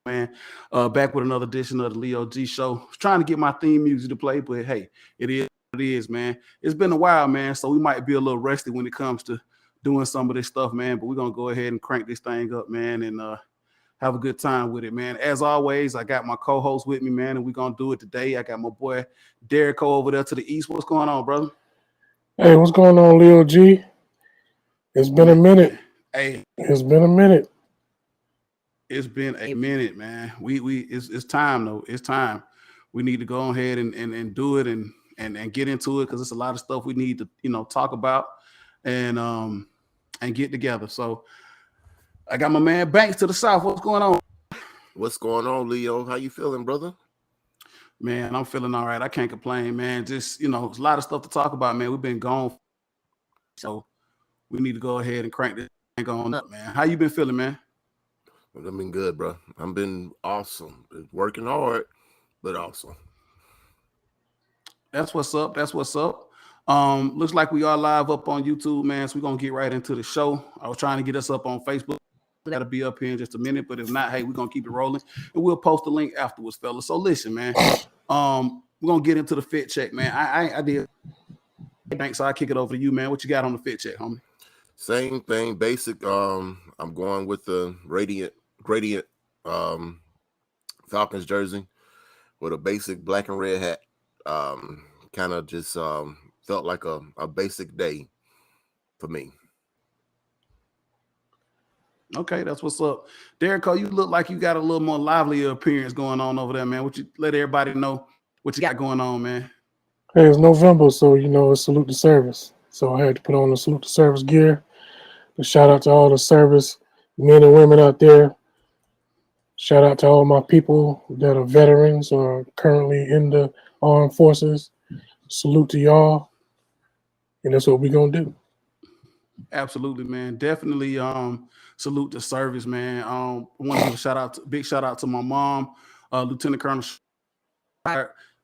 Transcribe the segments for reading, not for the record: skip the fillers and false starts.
man. Back with another edition of the Leo G Show. Was trying to get my theme music to play, but hey, it is what it is, man. It's been a while, man, so we might be a little rusty when it comes to doing some of this stuff, man. But we're gonna go ahead and crank this thing up, man, and have a good time with it, man. As always, I got my co-host with me, man, and we're gonna do it today. I got my boy Derek over there to the east. What's going on, brother? Hey, what's going on, Leo G? It's been a Man, minute. hey, It's been a minute. it's been a minute, man. It's time though. It's time. We need to go ahead and do it and get into it because it's a lot of stuff we need to talk about and and get together. So I got my man Banks to the south. What's going on? What's going on, Leo? How you feeling, brother? Man, I'm feeling all right. I can't complain, man. Just there's a lot of stuff to talk about, man. We've been gone, so we need to go ahead and crank this thing on up, man. How you been feeling, man? I've been good, bro. I've been awesome. Been working hard, but awesome. That's what's up. That's what's up. Looks like we are live up on YouTube, man. So we're gonna get right into the show. I was trying to get us up on Facebook. That'll be up here in just a minute, but if not, hey, we're gonna keep it rolling and we'll post the link afterwards, fellas. So listen, man. We're gonna get into the fit check, man. I did. Thanks. So I kick it over to you, man. What you got on the fit check, homie? Same thing, basic. I'm going with the gradient Falcons jersey with a basic black and red hat. Kind of just felt like a basic day for me. Okay, that's what's up. Derek, you look like you got a little more livelier appearance going on over there, man. What you let everybody know what you got going on, man? Hey, it's November, so it's salute to service. So I had to put on the salute to service gear. A shout out to all the service men and women out there. Shout out to all my people that are veterans or currently in the armed forces. Salute to y'all, and that's what we're gonna do. Absolutely, man. Definitely salute the service, man. I want to give big shout out to my mom, Lieutenant Colonel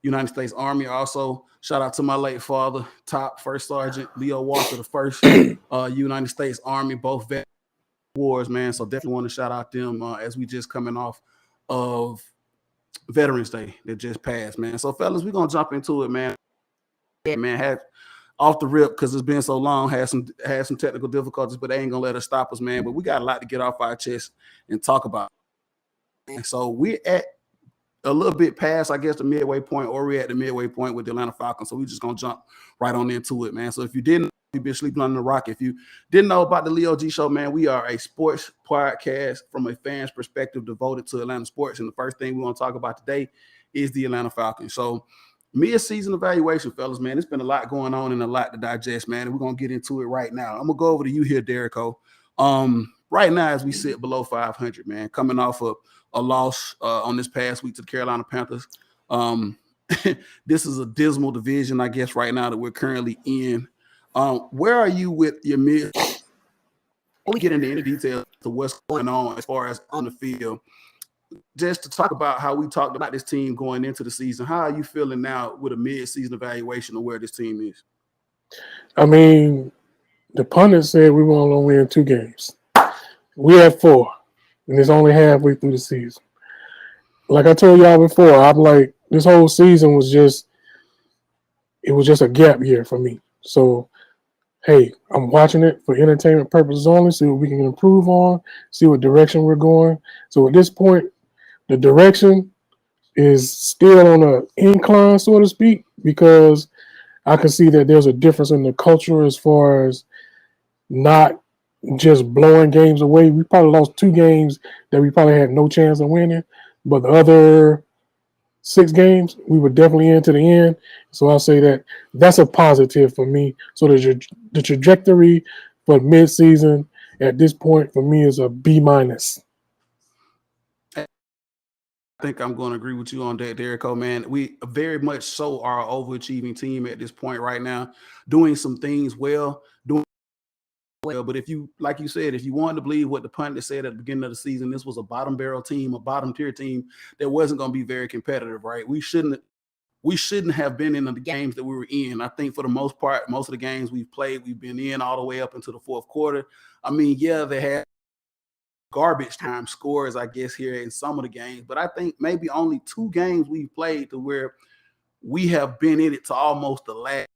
United States Army. Also, shout out to my late father, top First Sergeant Leo Walker, the first United States Army, both vet wars, man. So definitely want to shout out them as we just coming off of Veterans Day that just passed, man. So fellas, we're gonna jump into it, man. Man, had off the rip because it's been so long, had some technical difficulties, but they ain't gonna let us stop us, man. But we got a lot to get off our chest and talk about. And so we're at a little bit past, I guess, the midway point, or we're at the midway point with the Atlanta Falcons. So we're just gonna jump right on into it, man. So if you didn't, you've been sleeping under the rock. If you didn't know about the Leo G Show, man, we are a sports podcast from a fan's perspective devoted to Atlanta sports. And the first thing we want to talk about today is the Atlanta Falcons. So mid-season evaluation, fellas, man. It's been a lot going on and a lot to digest, man. And we're gonna get into it right now. I'm gonna go over to you here, Derrico. Right now, as we sit below 500, man, coming off of a loss on this past week to the Carolina Panthers. This is a dismal division, I guess, right now that we're currently in. Where are you with your mid? Before we get into any details to what's going on as far as on the field, just to talk about how we talked about this team going into the season, how are you feeling now with a mid-season evaluation of where this team is? I mean, the pundits said we were only going to win 2 games. We have 4, and it's only halfway through the season. Like I told y'all before, I'm like, this whole season was just a gap year for me. So, hey, I'm watching it for entertainment purposes only, see what we can improve on, see what direction we're going. So at this point, the direction is still on an incline, so to speak, because I can see that there's a difference in the culture as far as not just blowing games away. We probably lost 2 games that we probably had no chance of winning, but the other 6 games, we were definitely into the end. So I'll say that that's a positive for me. So the trajectory for mid-season at this point for me is a B-. I think I'm going to agree with you on that, Derrico, man. We very much so are an overachieving team at this point right now, doing some things well, doing well. But if you, like you said, if you wanted to believe what the pundit said at the beginning of the season, this was a bottom barrel team, a bottom tier team that wasn't going to be very competitive, right? We shouldn't have been in the games that we were in. I think for the most part, most of the games we've played, we've been in all the way up into the fourth quarter. I mean, yeah, they had garbage time scores, I guess, here in some of the games. But I think maybe only 2 games we've played to where we have been in it to almost the last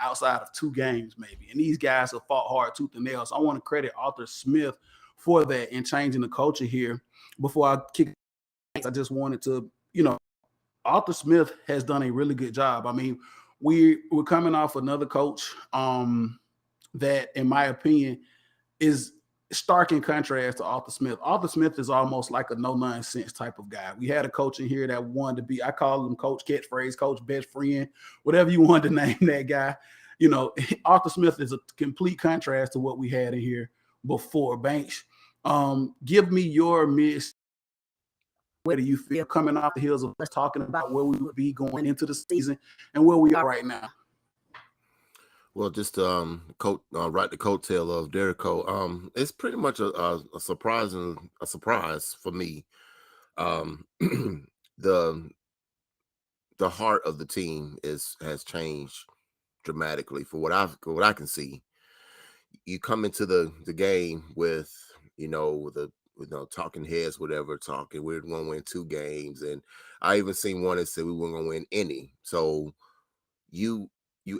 outside of 2 games, maybe. And these guys have fought hard tooth and nail. So I want to credit Arthur Smith for that and changing the culture here. Before I kick, I just wanted to, Arthur Smith has done a really good job. I mean, we're coming off another coach that, in my opinion, is stark in contrast to Arthur Smith. Arthur Smith is almost like a no-nonsense type of guy. We had a coach in here that wanted to be, I call him Coach Catchphrase, Coach Best Friend, whatever you wanted to name that guy. Arthur Smith is a complete contrast to what we had in here before. Banks, give me your miss. Where do you feel coming off the heels of us talking about where we would be going into the season and where we are right now? Well, just right the coattail of Derico. It's pretty much a surprise for me. The heart of the team has changed dramatically for what I can see. You come into the game with talking heads, whatever, talking we're going to win 2 games, and I even seen one that said we weren't going to win any. So you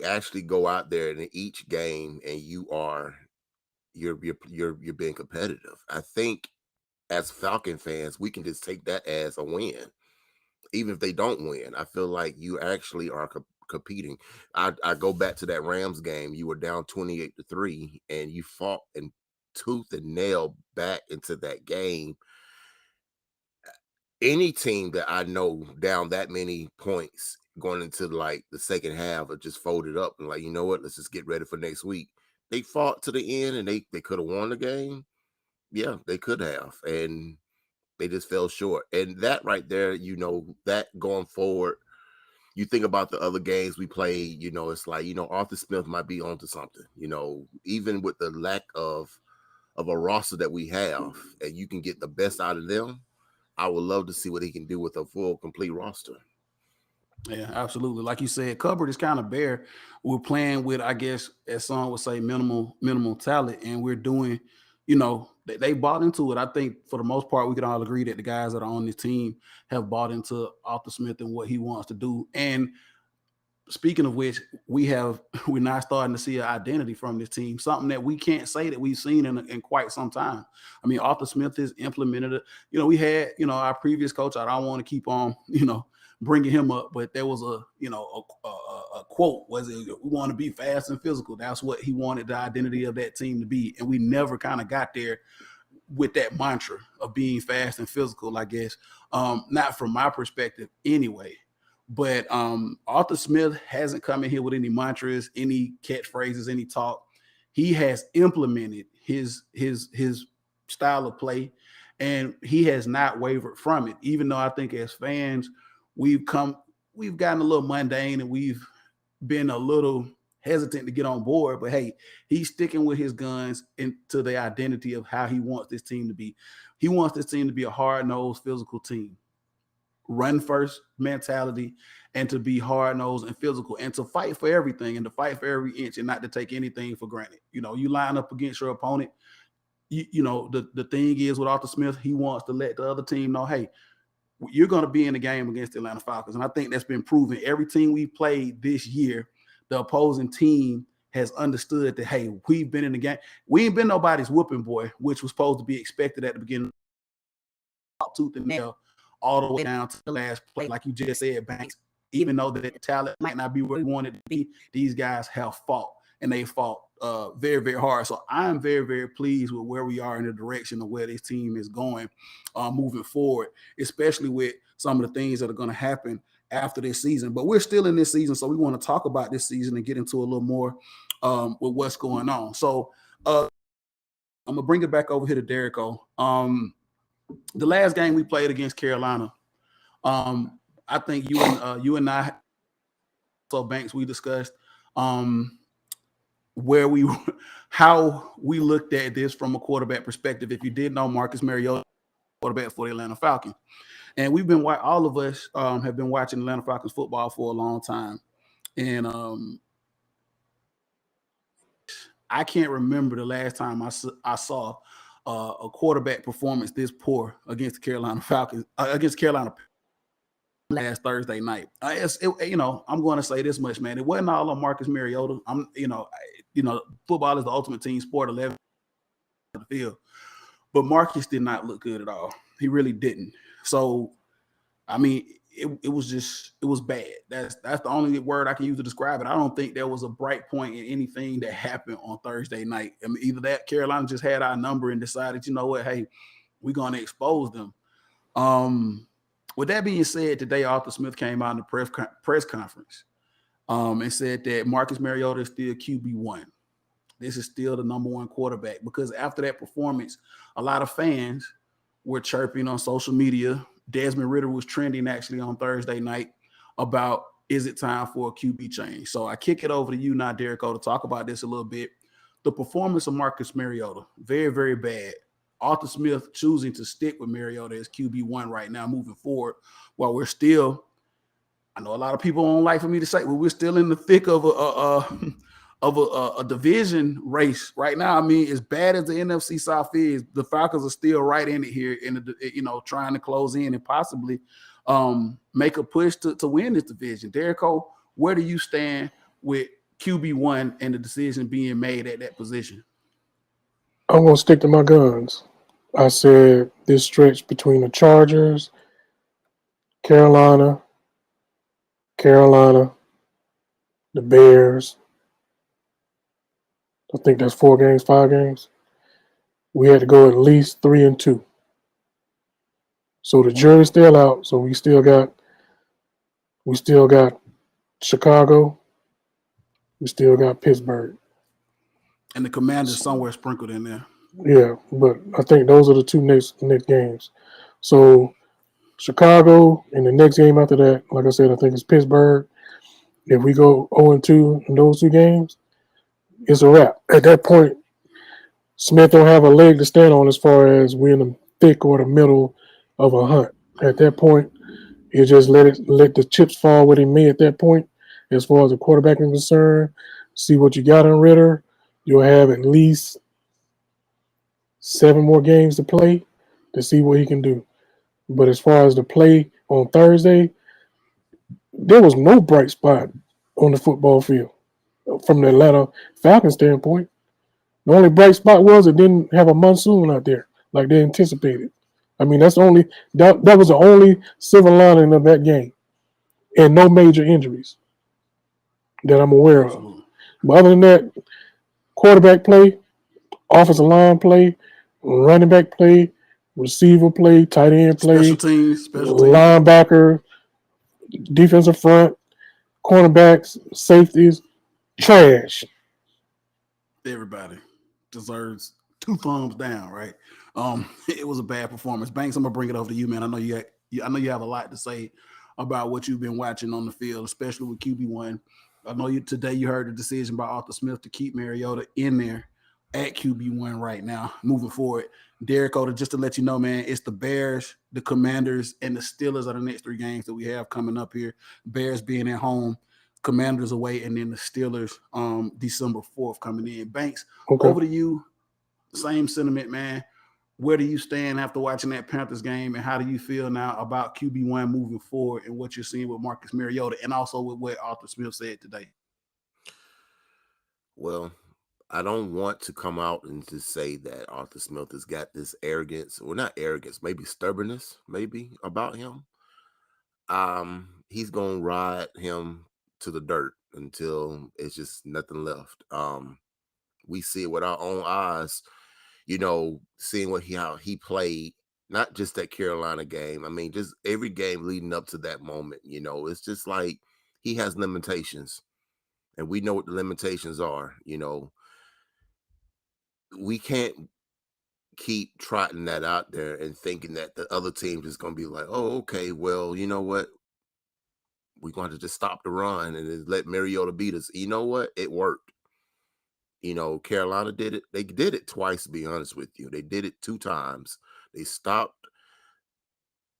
actually go out there in each game and you're being competitive. I think as Falcon fans, we can just take that as a win, even if they don't win. I feel like you actually are competing. I go back to that Rams game. You were down 28-3, and you fought and tooth and nail back into that game. Any team that I know down that many points going into like the second half are just folded up and like, you know what, let's just get ready for next week. They fought to the end and they could have won the game. Yeah, they could have. And they just fell short. And that right there, that going forward, you think about the other games we played, it's like, Arthur Smith might be onto something, even with the lack of a roster that we have, and you can get the best out of them. I would love to see what he can do with a full, complete roster. Yeah, absolutely. Like you said, cupboard is kind of bare. We're playing with, I guess, as some would say, minimal talent, and we're doing, they bought into it. I think for the most part, we can all agree that the guys that are on this team have bought into Arthur Smith and what he wants to do. And speaking of which, we're now starting to see an identity from this team, something that we can't say that we've seen in quite some time. I mean, Arthur Smith has implemented it. We had, our previous coach, I don't want to keep on, bringing him up, but there was a quote, was it, we want to be fast and physical. That's what he wanted the identity of that team to be. And we never kind of got there with that mantra of being fast and physical, I guess. Not from my perspective anyway. But Arthur Smith hasn't come in here with any mantras, any catchphrases, any talk. He has implemented his style of play, and he has not wavered from it. Even though I think as fans, we've gotten a little mundane and we've been a little hesitant to get on board. But hey, he's sticking with his guns into the identity of how he wants this team to be. He wants this team to be a hard-nosed, physical team. Run first mentality, and to be hard-nosed and physical, and to fight for everything, and to fight for every inch, and not to take anything for granted. You line up against your opponent. The thing is with Arthur Smith, he wants to let the other team know, hey, you're going to be in the game against the Atlanta Falcons. And I think that's been proven. Every team we played this year, the opposing team has understood that, hey, we've been in the game. We ain't been nobody's whooping boy, which was supposed to be expected at the beginning. Tooth and nail all the way down to the last play, like you just said, Banks. Even though the talent might not be where we wanted to be, these guys have fought, and they fought very, very hard. So I'm very, very pleased with where we are in the direction of where this team is going moving forward, especially with some of the things that are going to happen after this season. But we're still in this season, so we want to talk about this season and get into a little more with what's going on. So I'm going to bring it back over here to Derico. The last game we played against Carolina, I think you and I, so Banks, we discussed how we looked at this from a quarterback perspective. If you did know, Marcus Mariota, quarterback for the Atlanta Falcons, and we've been all of us have been watching Atlanta Falcons football for a long time, and I can't remember the last time I saw a quarterback performance this poor against the Carolina Falcons, against Carolina last Thursday night. I'm going to say this much, man. It wasn't all on Marcus Mariota. Football is the ultimate team sport. 11 on the field, but Marcus did not look good at all. He really didn't. So, I mean, it was bad. That's the only word I can use to describe it. I don't think there was a bright point in anything that happened on Thursday night. I mean, either that Carolina just had our number and decided, you know what, hey, we're going to expose them. With that being said, today Arthur Smith came out in the press conference and said that Marcus Mariota is still QB1. This is still the number one quarterback, because after that performance, a lot of fans were chirping on social media. Desmond Ridder was trending actually on Thursday night about, is it time for a QB change? So I kick it over to you now, Derek O, to talk about this a little bit. The performance of Marcus Mariota, very, very bad. Arthur Smith choosing to stick with Mariota as QB1 right now moving forward, while we're still, I know a lot of people don't like for me to say, but we're still in the thick of a division race right now. I mean, as bad as the NFC South is, the Falcons are still right in it here, trying to close in and possibly make a push to win this division. Derek O, where do you stand with QB1 and the decision being made at that position? I'm going to stick to my guns. I said this stretch between the Chargers, Carolina, the Bears, I think that's 5 games. We had to go at least 3-2. So the jury's still out. So we still got Chicago. We still got Pittsburgh. And the Commanders somewhere sprinkled in there. Yeah, but I think those are the 2 next games. So Chicago, and the next game after that, like I said, I think it's Pittsburgh. If we go 0-2 in those 2 games, it's a wrap. At that point, Smith don't have a leg to stand on as far as we're in the thick or the middle of a hunt. At that point, you just let the chips fall where they may at that point. As far as the quarterback is concerned, see what you got in Ridder. You'll have at least 7 more games to play to see what he can do. But as far as the play on Thursday, there was no bright spot on the football field from the Atlanta Falcons standpoint. The only bright spot was it didn't have a monsoon out there like they anticipated. I mean, that was the only silver lining of that game, and no major injuries that I'm aware of. But other than that, quarterback play, offensive line play, running back play, receiver play, tight end play, special teams, linebacker, defensive front, cornerbacks, safeties, trash. Everybody deserves 2 thumbs down, right? It was a bad performance. Banks, I'm gonna bring it over to you, man. I know you have a lot to say about what you've been watching on the field, especially with QB1. I know today you heard the decision by Arthur Smith to keep Mariota in there at QB1 right now, moving forward. Derek Oda, just to let you know, man, it's the Bears, the Commanders, and the Steelers are the next 3 games that we have coming up here. Bears being at home, Commanders away, and then the Steelers December 4th coming in. Banks, Okay. Over to you. Same sentiment, man. Where do you stand after watching that Panthers game, and how do you feel now about QB1 moving forward and what you're seeing with Marcus Mariota and also with what Arthur Smith said today? Well, I don't want to come out and just say that Arthur Smith has got this arrogance, or not arrogance, maybe stubbornness, maybe about him. He's gonna ride him to the dirt until it's just nothing left. We see it with our own eyes, seeing how he played, not just that Carolina game. I mean, just every game leading up to that moment. It's just like he has limitations, and we know what the limitations are. We can't keep trotting that out there and thinking that the other team is going to be like, oh, okay, well, you know what? We're going to just stop the run and then let Mariota beat us. You know what? It worked. Carolina did it. They did it twice, to be honest with you. They did it 2 times. They stopped.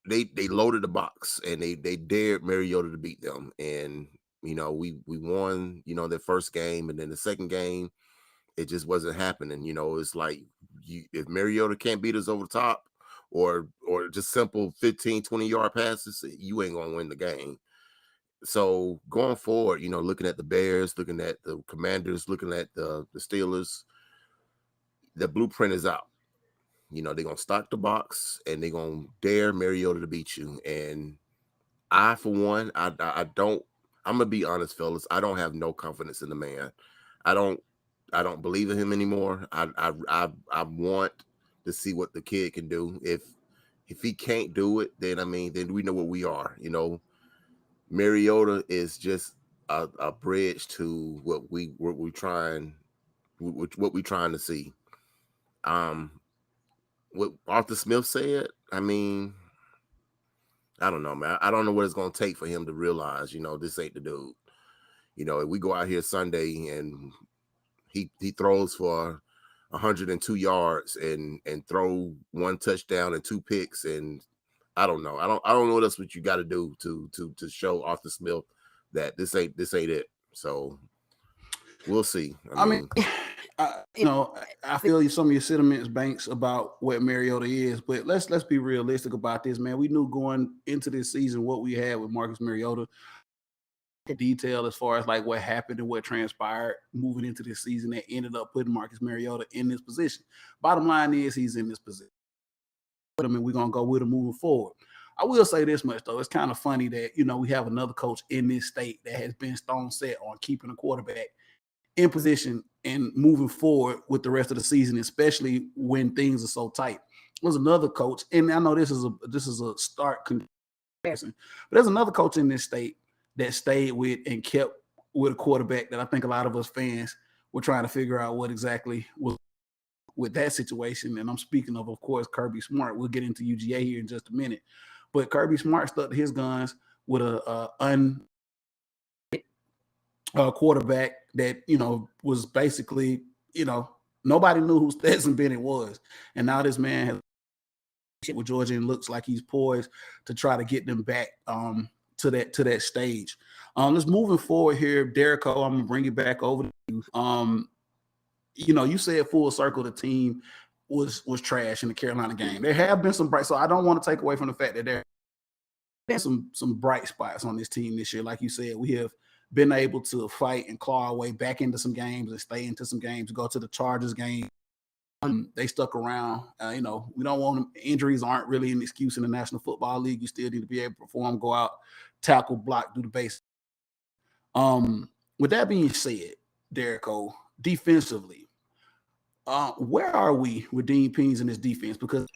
They loaded the box, and they dared Mariota to beat them. And, we won, their first game. And then the second game, it just wasn't happening. It's like if Mariota can't beat us over the top or just simple 15, 20-yard passes, you ain't gonna win the game. So going forward, looking at the Bears, looking at the Commanders, looking at the Steelers, the blueprint is out. They're gonna stock the box and they're gonna dare Mariota to beat you. And I, for one, I don't. I'm gonna be honest, fellas. I don't have no confidence in the man. I don't believe in him anymore. I want to see what the kid can do. If he can't do it, then then we know what we are. Mariota is just a bridge to what we're trying to see. What Arthur Smith said, I don't know, man. I don't know what it's going to take for him to realize, this ain't the dude. If we go out here Sunday and he throws for 102 yards and throw 1 touchdown and 2 picks, and I don't know. I don't know what else what you got to do to show Arthur Smith that this ain't it. So we'll see. I feel some of your sentiments, Banks, about what Mariota is, but let's be realistic about this, man. We knew going into this season what we had with Marcus Mariota. The detail as far as like what happened and what transpired moving into this season that ended up putting Marcus Mariota in this position. Bottom line is he's in this position. We're going to go with him moving forward. I will say this much, though. It's kind of funny that, we have another coach in this state that has been stone set on keeping a quarterback in position and moving forward with the rest of the season, especially when things are so tight. There's another coach, and I know this is a stark comparison, but there's another coach in this state that stayed with and kept with a quarterback that I think a lot of us fans were trying to figure out what exactly was with that situation. And I'm speaking of course, Kirby Smart. We'll get into UGA here in just a minute. But Kirby Smart stuck to his guns with a quarterback that, was basically, nobody knew who Stetson Bennett was. And now this man has with Georgia and looks like he's poised to try to get them back to that stage. Let's moving forward here, Derico. I'm gonna bring it back over to you. You said full circle the team was trash in the Carolina game. There have been some bright, so I don't want to take away from the fact that there have been some bright spots on this team this year. Like you said, we have been able to fight and claw our way back into some games and stay into some games. Go to the Chargers game. They stuck around. We don't want them. Injuries aren't really an excuse in the National Football League. You still need to be able to perform, go out, tackle, block, do the basics. With that being said, Derico, defensively, where are we with Dean Pease in this defense? Because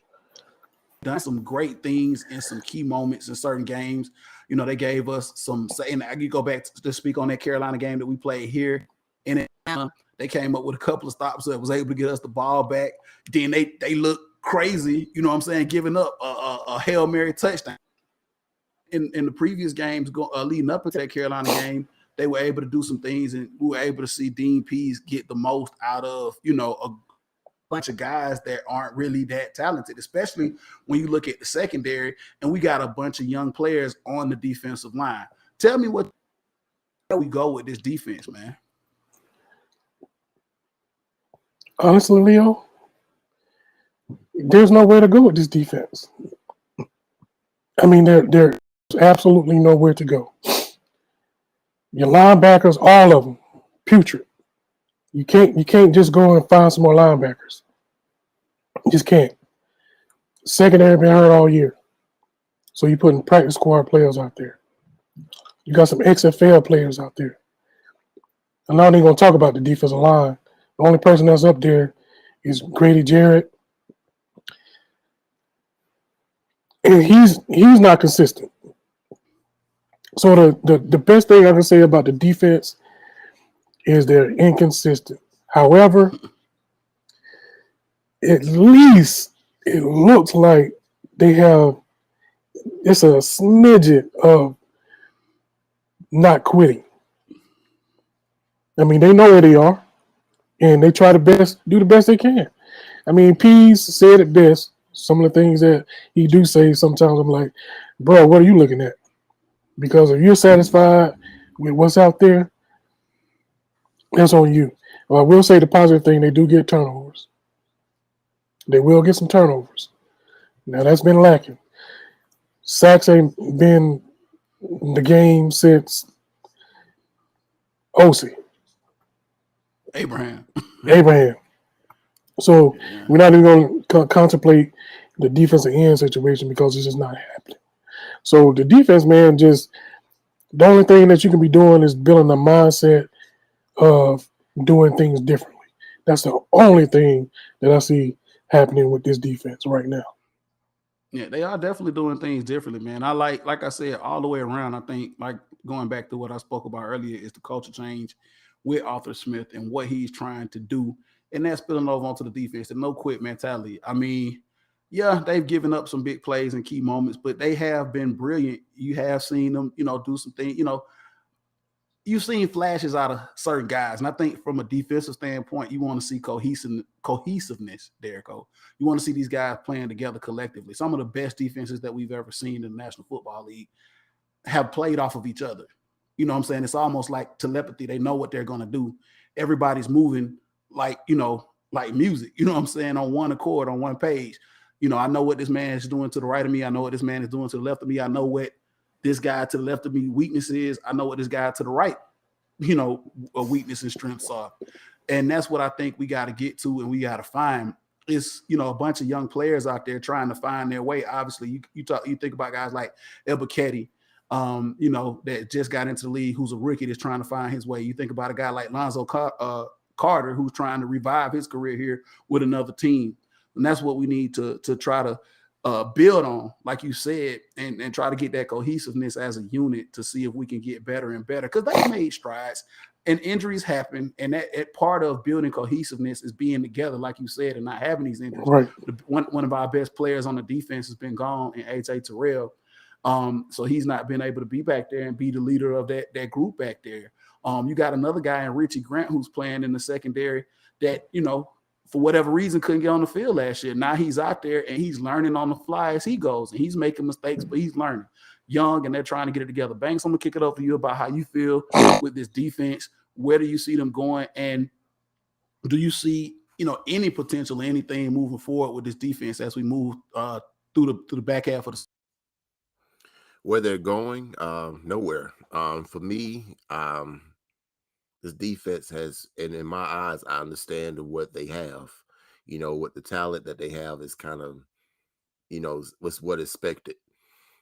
done some great things in some key moments in certain games. They gave us some, and I could go back to speak on that Carolina game that we played here in Atlanta. They came up with a couple of stops that was able to get us the ball back. Then they look crazy, giving up a Hail Mary touchdown. In the previous games leading up into that Carolina game, they were able to do some things, and we were able to see Dean Pease get the most out of, a bunch of guys that aren't really that talented, especially when you look at the secondary, and we got a bunch of young players on the defensive line. Tell me where we go with this defense, man. Honestly, Leo, there's nowhere to go with this defense. There's absolutely nowhere to go. Your linebackers, all of them, putrid. You can't just go and find some more linebackers. You just can't. Secondary been hurt all year. So you're putting practice squad players out there. You got some XFL players out there. I'm not even going to talk about the defensive line. The only person that's up there is Grady Jarrett. And he's not consistent. So the best thing I can say about the defense is they're inconsistent. However, at least it looks like it's a smidget of not quitting. They know where they are, and they try do the best they can. Pease said it best. Some of the things that he do say, sometimes I'm like, bro, what are you looking at? Because if you're satisfied with what's out there, That's on you. Well, I will say the positive thing, they do get turnovers. They will get some turnovers. Now that's been lacking. Sacks ain't been the game since OC, Abraham. Abraham. So Yeah. we're not even going to contemplate the defensive end situation because it's just not happening. So the defense, man, just the only thing that you can be doing is building a mindset of doing things differently. That's the only thing that I see happening with this defense right now. Yeah, they are definitely doing things differently, man. I like I said, all the way around. I think, like going back to what I spoke about earlier, is the culture change with Arthur Smith and what he's trying to do, and that's spilling over onto the defense. The no quit mentality. I mean, yeah, they've given up some big plays and key moments, but they have been brilliant. You have seen them, do some things. You've seen flashes out of certain guys, and I think from a defensive standpoint, you want to see cohesiveness. Derrico, you want to see these guys playing together collectively. Some of the best defenses that we've ever seen in the National Football League have played off of each other. You know what I'm saying? It's almost like telepathy. They know what they're going to do. Everybody's moving like music. You know what I'm saying? On one accord, on one page. I know what this man is doing to the right of me. I know what this man is doing to the left of me. I know what this guy to the left of me weakness is. I know what this guy to the right, a weakness and strengths are. And that's what I think we got to get to and we got to find. It's, a bunch of young players out there trying to find their way. Obviously, you think about guys like Ebiketie, that just got into the league, who's a rookie that's trying to find his way. You think about a guy like Lonzo Carter, who's trying to revive his career here with another team. And that's what we need to try to build on, like you said, and try to get that cohesiveness as a unit to see if we can get better and better. Because they made strides and injuries happen. And that part of building cohesiveness is being together, like you said, and not having these injuries. Right. One of our best players on the defense has been gone, and AJ Terrell. So he's not been able to be back there and be the leader of that group back there. You got another guy in Richie Grant who's playing in the secondary that, for whatever reason, couldn't get on the field last year. Now he's out there and he's learning on the fly as he goes, and he's making mistakes, but he's learning. Young, and they're trying to get it together. Banks, I'm gonna kick it over to you about how you feel with this defense. Where do you see them going, and do you see any potential, anything moving forward with this defense as we move through the back half of the? Where they're going, nowhere. For me, this defense has, and in my eyes, I understand what they have. What the talent that they have is kind of, was what expected.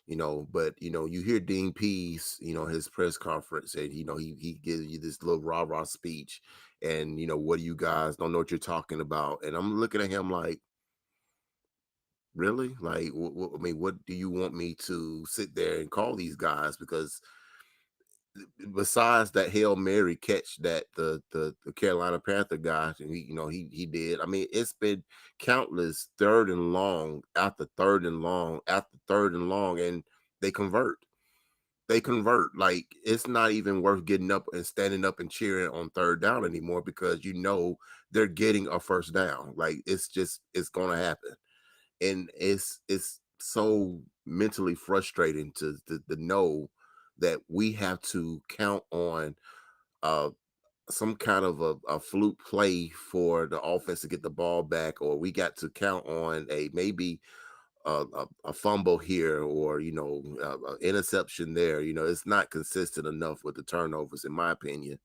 But you hear Dean Pease, his press conference, and he gives you this little rah-rah speech, and what do you guys don't know what you're talking about? And I'm looking at him like, really? Like, I mean, what do you want me to sit there and call these guys? Because besides that Hail Mary catch that the Carolina Panther guy, and he did. I mean, it's been countless third and long after third and long after third and long, and they convert. They convert. Like, it's not even worth getting up and standing up and cheering on third down anymore, because they're getting a first down. Like, it's gonna happen. And it's so mentally frustrating to know that we have to count on some kind of a fluke play for the offense to get the ball back, or we got to count on maybe a fumble here, or an interception there. It's not consistent enough with the turnovers, in my opinion.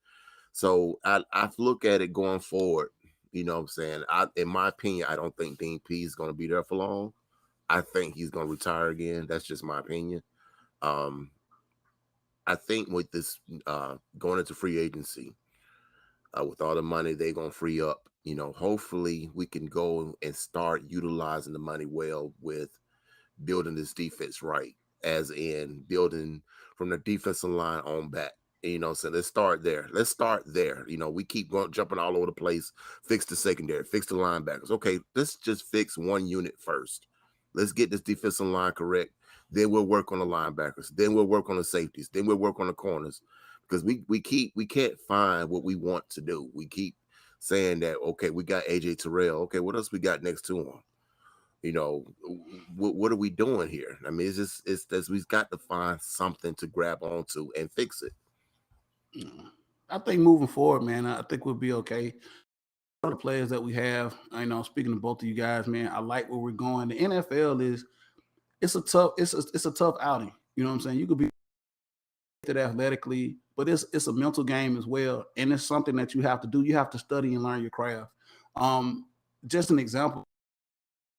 So I look at it going forward. You know what I'm saying? In my opinion, I don't think Dean P is going to be there for long. I think he's going to retire again. That's just my opinion. I think with this going into free agency, with all the money they're going to free up, hopefully we can go and start utilizing the money well with building this defense right, as in building from the defensive line on back. So let's start there. We keep jumping all over the place. Fix the secondary, fix the linebackers. Okay, let's just fix one unit first. Let's get this defensive line correct. Then we'll work on the linebackers. Then we'll work on the safeties. Then we'll work on the corners, because we can't find what we want to do. We keep saying that, okay, we got AJ Terrell. Okay, what else we got next to him? What are we doing here? I mean, it's we've got to find something to grab onto and fix it. I think moving forward, man, I think we'll be okay. The players that we have, I know, speaking to both of you guys, man, I like where we're going. The NFL is it's a tough outing. You know what I'm saying? You could be athletically, but it's a mental game as well, and it's something that you have to do. You have to study and learn your craft. Just an example,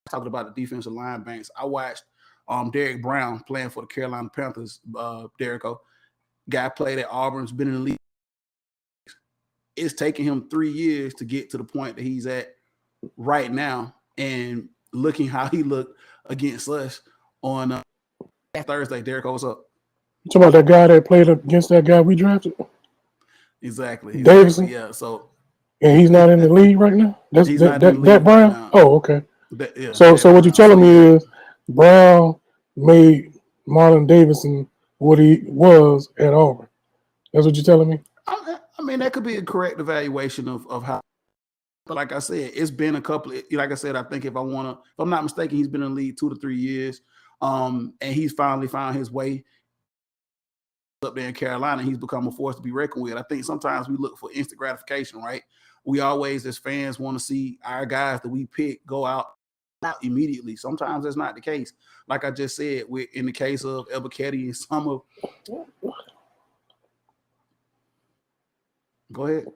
talking about the defensive line banks. I watched Derek Brown playing for the Carolina Panthers. Derrico, guy played at Auburn's been in the league. It's taking him 3 years to get to the point that he's at right now, and looking how he looked against us on Thursday. Derrico, what's up? You talking about that guy that played against that guy we drafted? Exactly. Davidson? Yeah. So, and he's not in the league right now? That's He's that, not in the that league Brown? right now. Oh, okay. yeah, So what you're telling so- me is Brown made Marlon Davidson what he was at Auburn. That's what you're telling me? I mean, that could be a correct evaluation of how. But like I said, it's been a couple. Like I said, I think if I'm not mistaken, he's been in the league 2 to 3 years, and he's finally found his way up there in Carolina. He's become a force to be reckoned with. I think sometimes we look for instant gratification, right? We always, as fans, want to see our guys that we pick go out immediately. Sometimes that's not the case. Like I just said, in the case of Ebiketie and some of. Go ahead.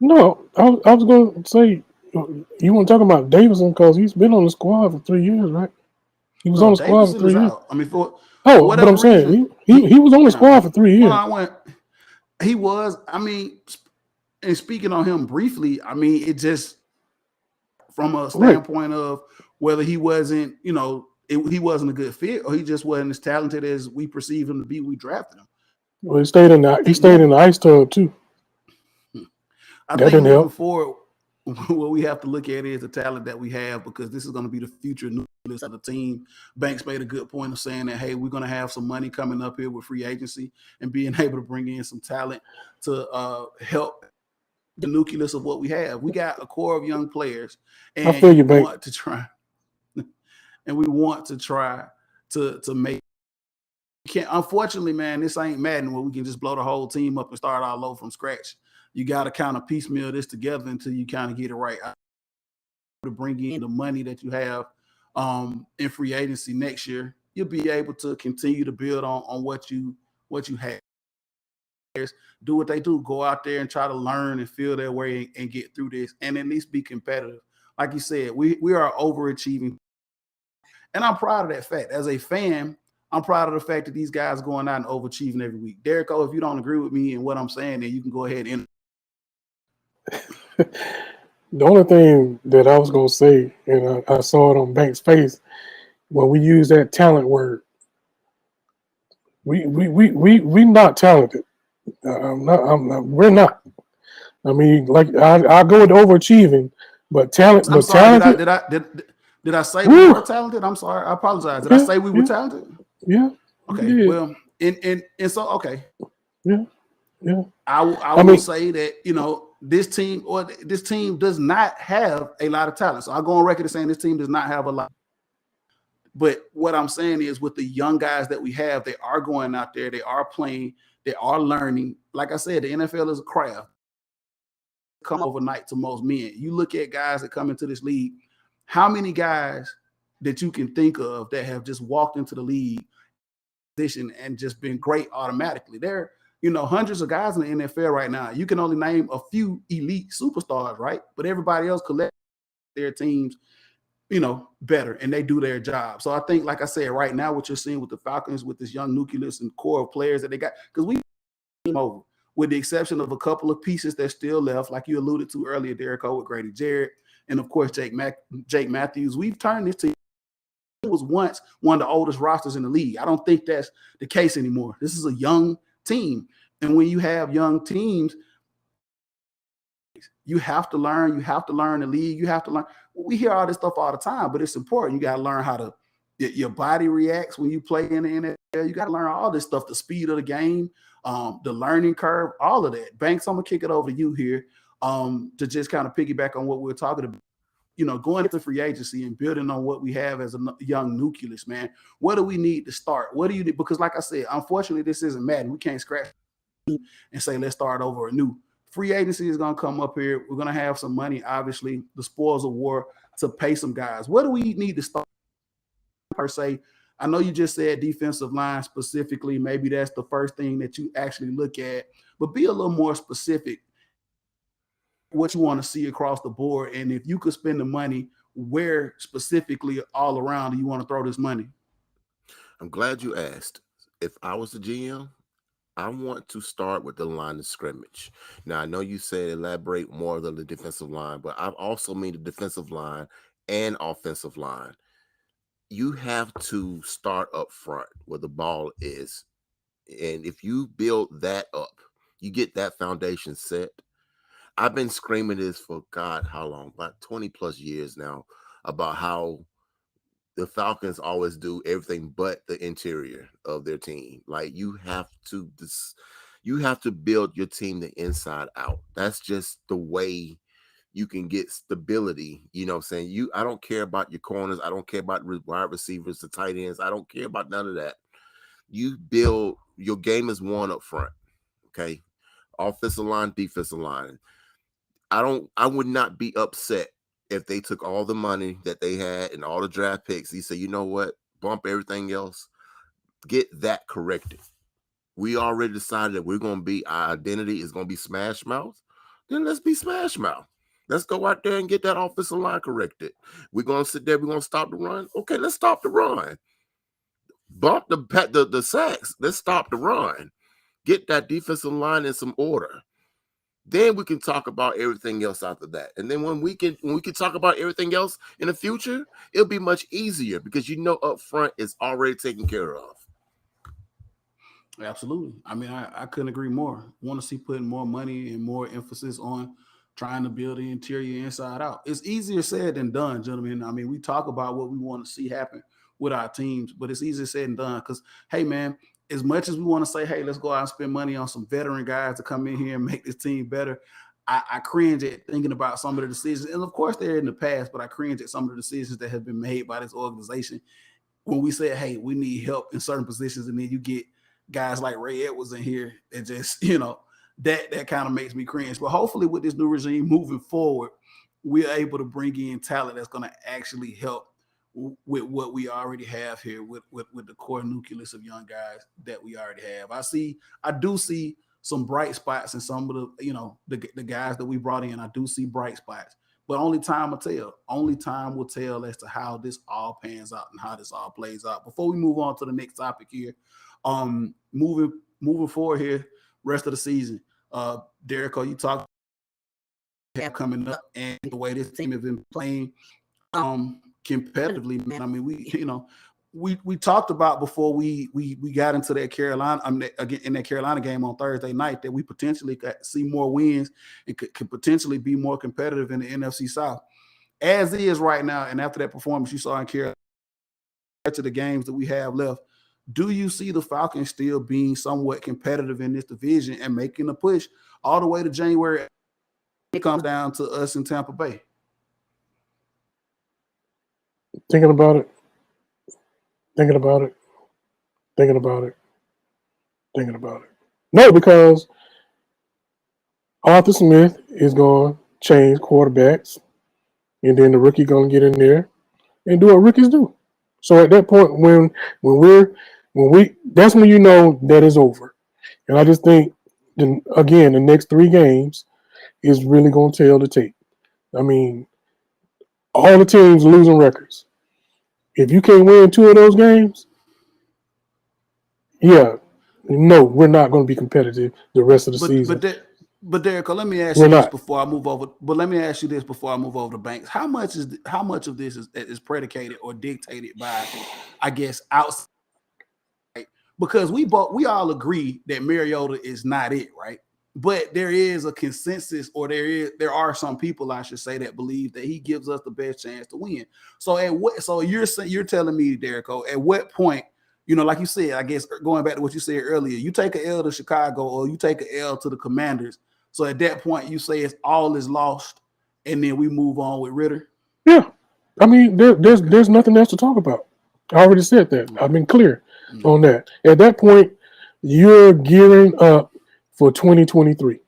No, I was going to say, you want to talk about Davidson because he's been on the squad for 3 years, right? He was on the squad for 3 years. Out. I mean, for but I'm saying he was on the squad for 3 years. He was. I mean, and speaking on him briefly, I mean, it just from a standpoint of whether he wasn't, he wasn't a good fit or he just wasn't as talented as we perceive him to be. We drafted him. Well, he stayed in the ice tub too. I think moving forward, what we have to look at is the talent that we have, because this is going to be the future nucleus of the team. Banks made a good point of saying that, hey, we're going to have some money coming up here with free agency and being able to bring in some talent to help the nucleus of what we have. We got a core of young players, and I feel you, we want to try, and we want to try to make. Unfortunately, man, this ain't Madden where we can just blow the whole team up and start all over from scratch. You got to kind of piecemeal this together until you kind of get it right. To bring in the money that you have in free agency next year, you'll be able to continue to build on what you have. Do what they do. Go out there and try to learn and feel their way and get through this, and at least be competitive. Like you said, we are overachieving, and I'm proud of that fact. As a fan, I'm proud of the fact that these guys are going out and overachieving every week. Derrico, if you don't agree with me and what I'm saying, then you can go ahead and. The only thing that I was going to say, and I saw it on Banks' face, when we use that talent word, we not talented. We're not. I mean, like I go with overachieving, but talent. I'm sorry. Did I say we were talented? I'm sorry. I apologize. Did I say we were talented? Yeah. Okay. Yeah. Well, and so okay. Yeah. Yeah. I will say that this team does not have a lot of talent. So I go on record as saying this team does not have a lot. But what I'm saying is, with the young guys that we have, they are going out there, they are playing, they are learning. Like I said, the NFL is a craft. Come overnight to most men. You look at guys that come into this league, how many guys that you can think of that have just walked into the league and just been great automatically? There, hundreds of guys in the NFL right now. You can only name a few elite superstars, right? But everybody else collect their teams, better, and they do their job. So I think, like I said, right now, what you're seeing with the Falcons, with this young nucleus and core of players that they got, because we came over, with the exception of a couple of pieces that still left, like you alluded to earlier, Derrico, with Grady Jarrett, and of course Jake Matthews. We've turned this team. It was once one of the oldest rosters in the league. I don't think that's the case anymore. This is a young team, and when you have young teams, you have to learn. You have to learn the league. You have to learn. We hear all this stuff all the time, but it's important. You got to learn how your body reacts when you play in the NFL. You got to learn all this stuff, the speed of the game, the learning curve, all of that. Banks, I'm gonna kick it over to you here to just kind of piggyback on what we were talking about. Going into free agency and building on what we have as a young nucleus, man. What do we need to start? What do you need? Because like I said, unfortunately, this isn't Madden. We can't scratch and say, let's start over anew. Free agency is going to come up here. We're going to have some money, obviously, the spoils of war, to pay some guys. What do we need to start per se? I know you just said defensive line specifically. Maybe that's the first thing that you actually look at, but be a little more specific what you want to see across the board. And if you could spend the money, where specifically all around do you want to throw this money? I'm glad you asked. If I was the GM, I want to start with the line of scrimmage. Now, I know you said elaborate more than the defensive line, but I also mean the defensive line and offensive line. You have to start up front where the ball is. And if you build that up, you get that foundation set. I've been screaming this for God, how long? About 20 plus years now, about how the Falcons always do everything but the interior of their team. Like you have to build your team the inside out. That's just the way you can get stability. You know what I'm saying? I don't care about your corners. I don't care about wide receivers, the tight ends. I don't care about none of that. You build, your game is won up front. Okay. Offensive line, defensive line. I would not be upset if they took all the money that they had and all the draft picks. He said, you know what? Bump everything else. Get that corrected. We already decided that our identity is going to be Smash Mouth. Then let's be Smash Mouth. Let's go out there and get that offensive line corrected. We're going to sit there. We're going to stop the run. Okay, let's stop the run. Bump the sacks. Let's stop the run. Get that defensive line in some order. Then we can talk about everything else after that. And then when we can talk about everything else in the future, it'll be much easier because up front it's already taken care of. Absolutely. I mean, I couldn't agree more. Want to see putting more money and more emphasis on trying to build the interior inside out. It's easier said than done, gentlemen. I mean, we talk about what we want to see happen with our teams, but it's easier said than done because, hey, man, as much as we want to say, hey, let's go out and spend money on some veteran guys to come in here and make this team better, I cringe at thinking about some of the decisions. And, of course, they're in the past, but I cringe at some of the decisions that have been made by this organization when we say, hey, we need help in certain positions, and then you get guys like Ray Edwards in here and just, that kind of makes me cringe. But hopefully with this new regime moving forward, we're able to bring in talent that's going to actually help with what we already have here with the core nucleus of young guys that we already have. I do see some bright spots in some of the guys that we brought in. I do see bright spots, but only time will tell. Only time will tell as to how this all pans out and how this all plays out. Before we move on to the next topic here, moving forward here, rest of the season, Derek, you talked coming up and the way this team has been playing competitively, man. I mean, we talked about before we got into that Carolina in that Carolina game on Thursday night that we potentially could see more wins and could potentially be more competitive in the NFC South. As is right now, and after that performance you saw in Carolina, to the games that we have left, do you see the Falcons still being somewhat competitive in this division and making a push all the way to January? It comes down to us in Tampa Bay. Thinking about it. No, because Arthur Smith is going to change quarterbacks, and then the rookie going to get in there and do what rookies do. So at that point, when we that's when you know that it's over. And I just think, the next 3 games is really going to tell the tape. I mean, all the teams losing records. If you can't win 2 of those games, we're not going to be competitive the rest of the season. But Derek, let me ask you this before I move over. But let me ask you this before I move over to Banks. How much of this is predicated or dictated by, I guess, outside? Right? Because we all agree that Mariota is not it, right? But there is a consensus, or there are some people, I should say, that believe that he gives us the best chance to win. So you're telling me, Derek, at what point, like you said, I guess going back to what you said earlier, you take an L to Chicago or you take an L to the Commanders. So at that point, you say all is lost, and then we move on with Ritter. Yeah, I mean, there's nothing else to talk about. I already said that. I've been clear on that. At that point, you're gearing up for 2023.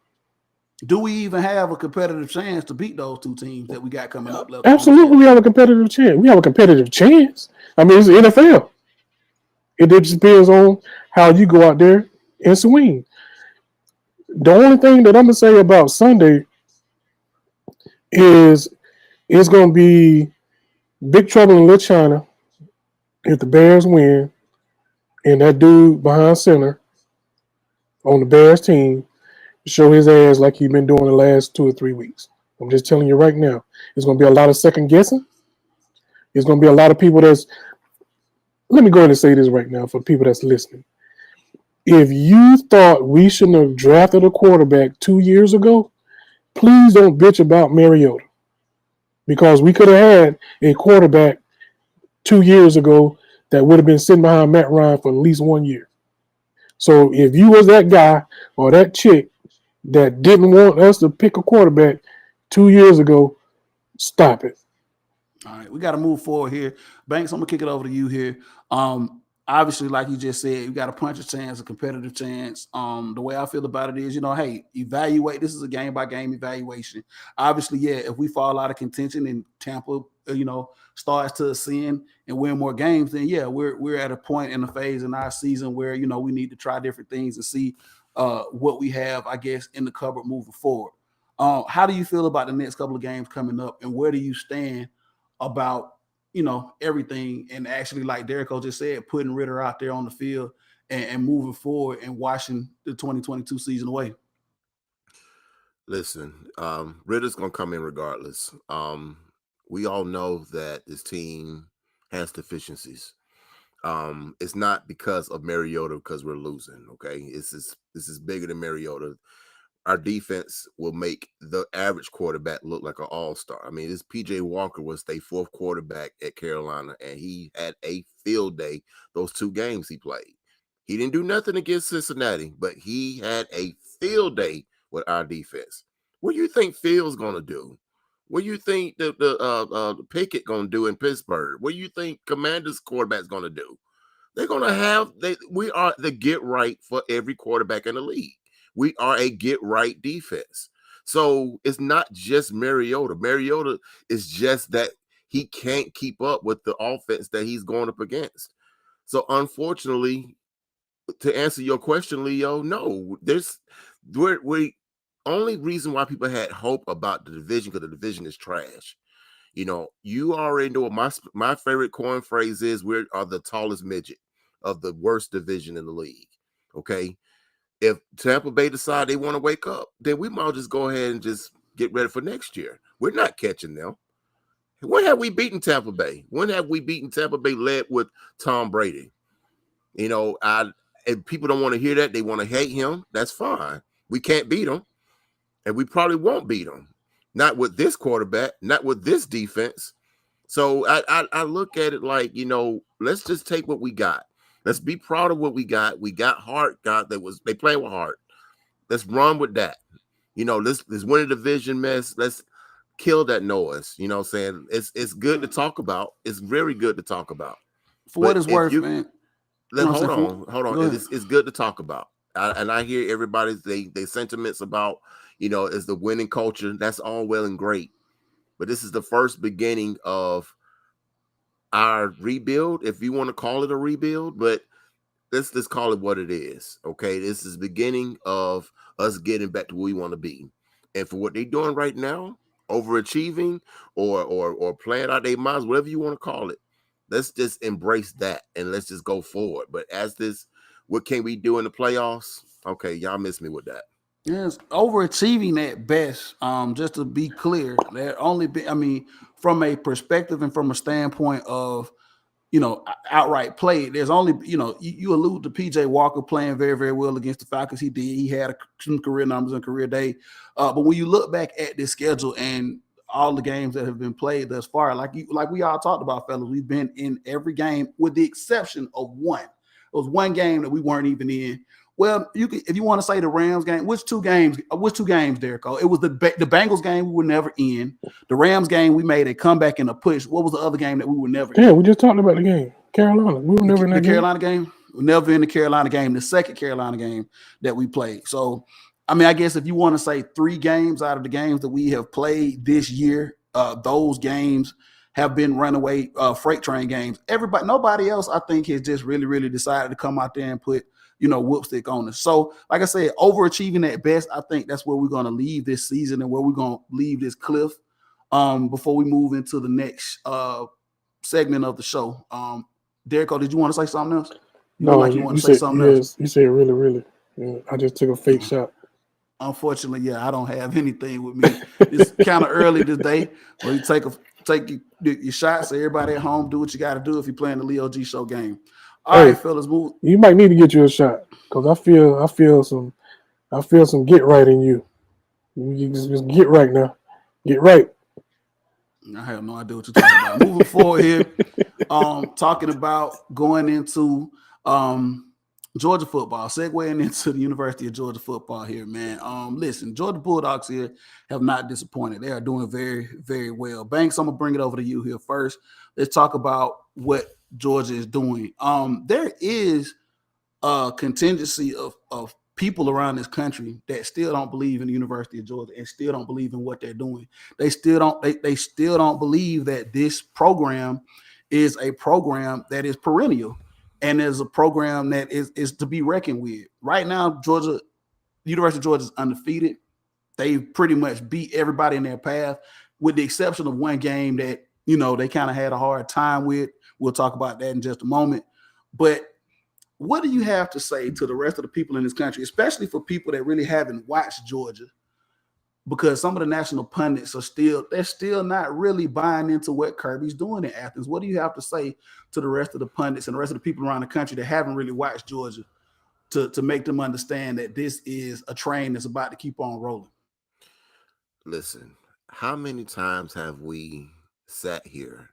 Do we even have a competitive chance to beat those two teams that we got coming up? Absolutely, we have a competitive chance. We have a competitive chance. I mean, it's the NFL. It just depends on how you go out there and swing. The only thing that I'm gonna say about Sunday is it's gonna be big trouble in Little China if the Bears win, and that dude behind center on the Bears team show his ass like he's been doing the last 2 or 3 weeks. I'm just telling you right now. There's going to be a lot of second guessing. There's going to be a lot of people that's. Let me go ahead and say this right now for people that's listening. If you thought we shouldn't have drafted a quarterback 2 years ago, please don't bitch about Mariota, because we could have had a quarterback 2 years ago that would have been sitting behind Matt Ryan for at least 1 year. So if you was that guy or that chick that didn't want us to pick a quarterback 2 years ago, stop it. All right, we got to move forward here. Banks, I'm going to kick it over to you here. Obviously, like you just said, you got a punch a chance, a competitive chance. The way I feel about it is, hey, evaluate. This is a game-by-game evaluation. Obviously, yeah, if we fall out of contention and Tampa, starts to ascend and win more games, then, yeah, we're at a point in the phase in our season where, we need to try different things and see what we have, I guess, in the cupboard moving forward. How do you feel about the next couple of games coming up, and where do you stand about everything, and actually, like Derrico just said, putting Ritter out there on the field and moving forward and washing the 2022 season away? Listen, Ritter's gonna come in regardless. We all know that this team has deficiencies. It's not because of Mariota, because we're losing. Okay, this is bigger than Mariota. Our defense will make the average quarterback look like an all-star. I mean, this PJ Walker was their fourth quarterback at Carolina, and he had a field day those 2 games he played. He didn't do nothing against Cincinnati, but he had a field day with our defense. What do you think Phil's going to do? What do you think the Pickett going to do in Pittsburgh? What do you think Commanders quarterback's going to do? They're going to have we are the get right for every quarterback in the league. We are a get-right defense. So it's not just Mariota. Mariota is just that he can't keep up with the offense that he's going up against. So unfortunately, to answer your question, Leo, no, we only reason why people had hope about the division, because the division is trash. You already know what my favorite coin phrase is: we are the tallest midget of the worst division in the league. Okay. If Tampa Bay decide they want to wake up, then we might just go ahead and just get ready for next year. We're not catching them. When have we beaten Tampa Bay? When have we beaten Tampa Bay led with Tom Brady? And people don't want to hear that. They want to hate him. That's fine. We can't beat him, and we probably won't beat him. Not with this quarterback, not with this defense. So I look at it like, let's just take what we got. Let's be proud of what we got. We got heart. They playing with heart. Let's run with that. Let's win a division mess. Let's kill that noise. You know what I'm saying? It's good to talk about. It's very good to talk about. For what it's worth, man. Hold on. It's good to talk about. And I hear everybody's they sentiments about, is the winning culture. That's all well and great. But this is the first beginning of our rebuild, if you want to call it a rebuild, but let's call it what it is. Okay, this is the beginning of us getting back to where we want to be. And for what they're doing right now, overachieving or playing out their minds, whatever you want to call it, let's just embrace that and let's just go forward. But what can we do in the playoffs? Okay, y'all miss me with that. Yes, overachieving at best. Just to be clear, there only from a perspective and from a standpoint of, outright play, there's only, you allude to PJ Walker playing very, very well against the Falcons. He had some career numbers and career day. But when you look back at this schedule and all the games that have been played thus far, like we all talked about, fellas, we've been in every game with the exception of one. It was one game that we weren't even in. Well, if you want to say the Rams game, which two games, Derrico? It was the Bengals game we were never in. The Rams game, we made a comeback and a push. What was the other game that we were never in? Yeah, we just talked about the game. Carolina. We were never in that game. Carolina game? never in the Carolina game, the second Carolina game that we played. So, I mean, I guess if you want to say 3 games out of the games that we have played this year, those games have been runaway freight train games. Nobody else, I think, has just really, really decided to come out there and put, whoopstick on us. So, like I said, overachieving at best, I think that's where we're going to leave this season and where we're going to leave this cliff before we move into the next segment of the show. Derrico, did you want to say something else? You said really, really. Yeah, I just took a fake shot. Unfortunately, yeah, I don't have anything with me. It's kind of early today. Well, you take your shots. Everybody at home, do what you got to do if you're playing the Leo G Show game. All right, fellas, move. You might need to get you a shot because I feel some get right in you. You just get right now. Get right. I have no idea what you're talking about. Moving forward here, talking about going into Georgia football, segueing into the University of Georgia football here, man. Listen, Georgia Bulldogs here have not disappointed. They are doing very, very well. Banks, I'm going to bring it over to you here first. Let's talk about what Georgia is doing. There is a contingency of people around this country that still don't believe in the University of Georgia and still don't believe in what they're doing. They still don't believe that this program is a program that is perennial and is a program that is to be reckoned with. Right now, University of Georgia is undefeated. They've pretty much beat everybody in their path, with the exception of one game that, they kind of had a hard time with. We'll talk about that in just a moment. But what do you have to say to the rest of the people in this country, especially for people that really haven't watched Georgia? Because some of the national pundits they're still not really buying into what Kirby's doing in Athens. What do you have to say to the rest of the pundits and the rest of the people around the country that haven't really watched Georgia to make them understand that this is a train that's about to keep on rolling? Listen, how many times have we sat here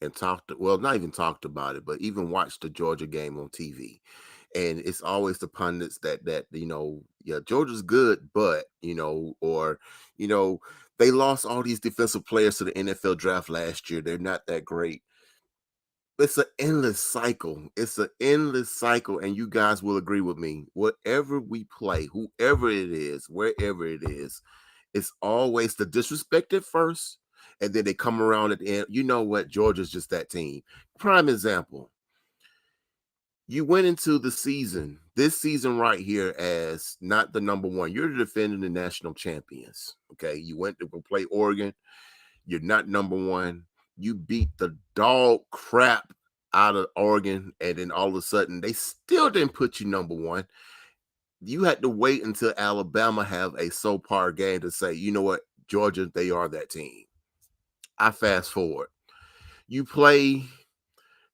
and not even talked about it, but even watched the Georgia game on TV? And it's always the pundits that Georgia's good, but they lost all these defensive players to the NFL draft last year. They're not that great. It's an endless cycle. And you guys will agree with me. Whatever we play, whoever it is, wherever it is, it's always the disrespect at first, and then they come around at the end. You know what? Georgia's just that team. Prime example. You went into this season right here, as not the number one. You're defending the national champions. Okay. You went to go play Oregon. You're not number one. You beat the dog crap out of Oregon. And then all of a sudden they still didn't put you number one. You had to wait until Alabama have a subpar game to say, you know what, Georgia, they are that team. I fast forward. You play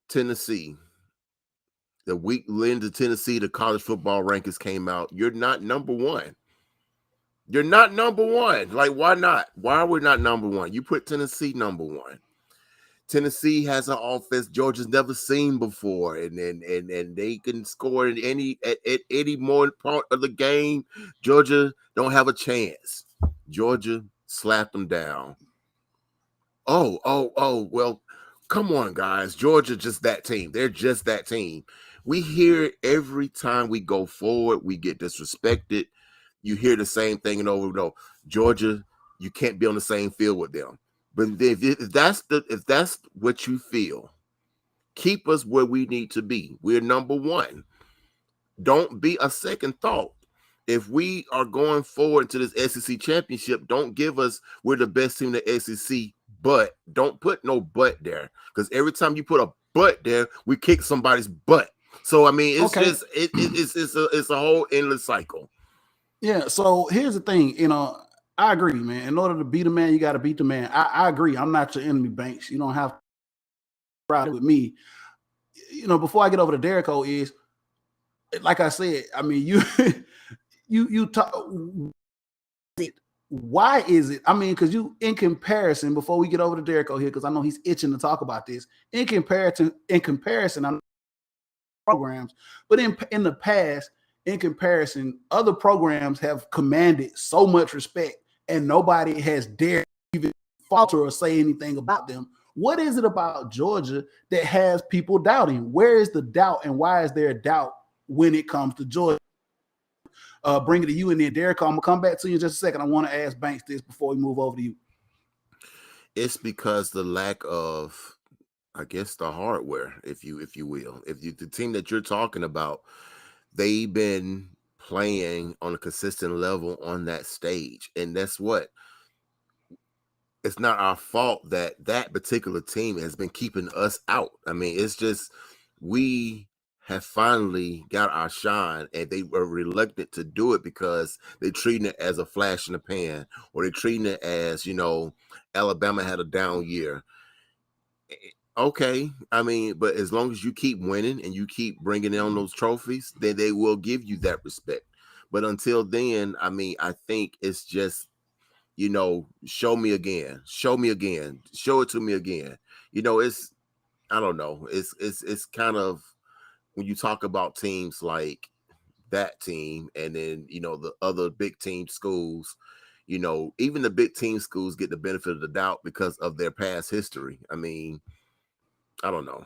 Tennessee. The week into Tennessee, the college football rankings came out. You're not number one. Like, why not? Why are we not number one? You put Tennessee number one. Tennessee has an offense Georgia's never seen before, and they can score in any more part of the game. Georgia don't have a chance. Georgia slapped them down. Oh, well, come on, guys. Georgia just that team. They're just that team. We hear it every time we go forward. We get disrespected. You hear the same thing and over. Georgia, you can't be on the same field with them. But if that's what you feel, keep us where we need to be. We're number one. Don't be a second thought. If we are going forward to this SEC championship, don't give us we're the best team in the SEC, but don't put no but there. Because every time you put a but there, we kick somebody's butt. So I mean, it's a whole endless cycle. Yeah. So here's the thing, I agree, man. In order to beat a man, you got to beat the man. I agree. I'm not your enemy, Banks. You don't have to ride with me. Before I get over to Derrico, is like I said. I mean, you talk. Why is it? I mean, because in comparison, before we get over to Derrico here, because I know he's itching to talk about this. In comparison, I'm programs, but in the past, in comparison, other programs have commanded so much respect, and nobody has dared even falter or say anything about them. What is it about Georgia that has people doubting? Where is the doubt, and why is there a doubt when it comes to Georgia? Bring it to you, and then Derek, I'm gonna come back to you in just a second. I want to ask Banks this before we move over to you. It's because the lack of, I guess, the hardware, if you will. The team that you're talking about, they've been playing on a consistent level on that stage, and that's what. It's not our fault that particular team has been keeping us out. I mean, it's just we have finally got our shine, and they were reluctant to do it because they're treating it as a flash in the pan, or they're treating it as, Alabama had a down year. Okay, I mean, but as long as you keep winning and you keep bringing in those trophies, then they will give you that respect. But until then, I mean, I think it's just, show me again, show it to me again. It's, I don't know. It's kind of, when you talk about teams like that team, and then, the other big team schools, even the big team schools get the benefit of the doubt because of their past history. I mean, I don't know.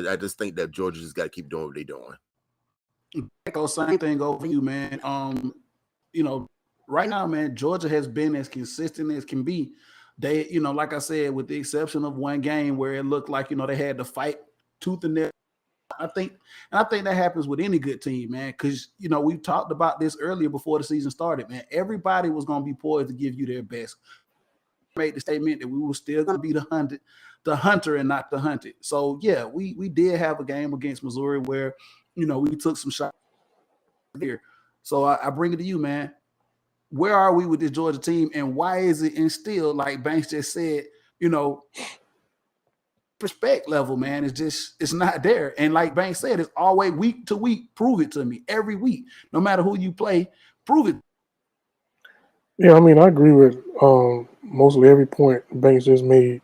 I just think that Georgia just got to keep doing what they're doing. Echo, same thing over you, man. Right now, man, Georgia has been as consistent as can be. They, like I said, with the exception of one game where it looked like, they had to fight tooth and nail. I think that happens with any good team, man, because, we talked about this earlier before the season started, man. Everybody was going to be poised to give you their best. Made the statement that we were still going to be the hunter and not the hunted. So, yeah, we did have a game against Missouri where, we took some shots there. So I bring it to you, man. Where are we with this Georgia team, and why is it instilled, like Banks just said, respect level, man, it's not there. And like Banks said, it's always week to week. Prove it to me every week, no matter who you play. Prove it. Yeah, I mean, I agree with mostly every point Banks just made,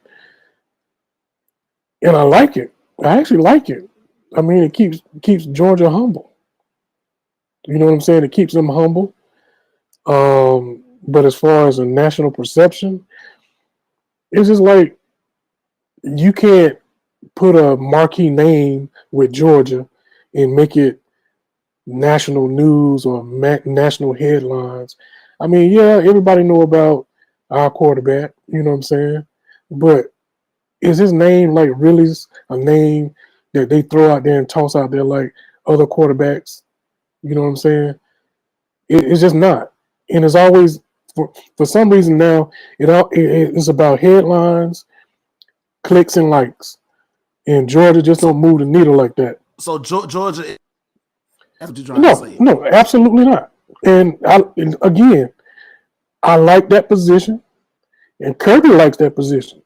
and I like it. I actually like it. I mean, it keeps Georgia humble. You know what I'm saying? It keeps them humble. But as far as a national perception, it's just like you can't put a marquee name with Georgia and make it national news or national headlines. I mean, yeah, everybody know about our quarterback, you know what I'm saying? But is his name like really a name that they throw out there and toss out there like other quarterbacks? You know what I'm saying? It's just not. And it's always, for some reason now, it's about headlines, clicks, and likes. And Georgia just don't move the needle like that. So Georgia, that's what you're trying to say. No, absolutely not. And again, I like that position, and Kirby likes that position.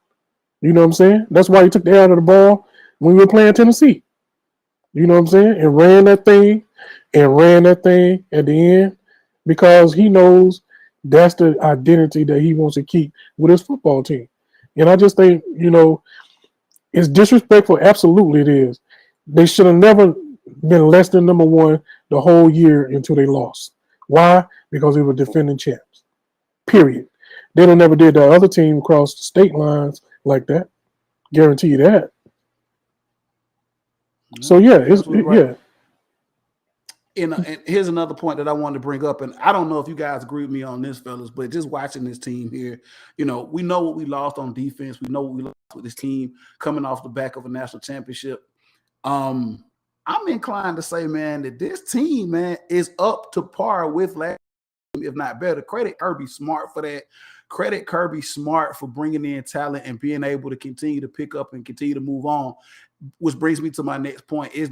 You know what I'm saying? That's why he took the out of the ball when we were playing Tennessee. You know what I'm saying? And ran that thing at the end, because he knows that's the identity that he wants to keep with his football team. And I just think, it's disrespectful. Absolutely it is. They should have never been less than number one the whole year until they lost. Why? Because they were defending champs. Period. They don't never did the other team cross the state lines like that. Guarantee you that. So yeah, yeah. And here's another point that I wanted to bring up, and I don't know if you guys agree with me on this, fellas, but just watching this team here, we know what we lost on defense. We know what we lost with this team coming off the back of a national championship. I'm inclined to say, man, that this team, man, is up to par with last, if not better. Credit Kirby Smart for that. Credit Kirby Smart for bringing in talent and being able to continue to pick up and continue to move on. Which brings me to my next point. Is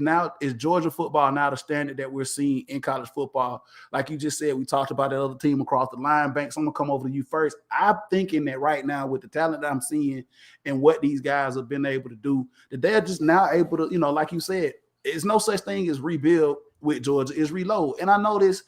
Georgia football now the standard that we're seeing in college football? Like you just said, we talked about the other team across the line. Banks, I'm going to come over to you first. I'm thinking that right now with the talent that I'm seeing and what these guys have been able to do, that they're just now able to, like you said, it's no such thing as rebuild with Georgia. It's reload. And I know this,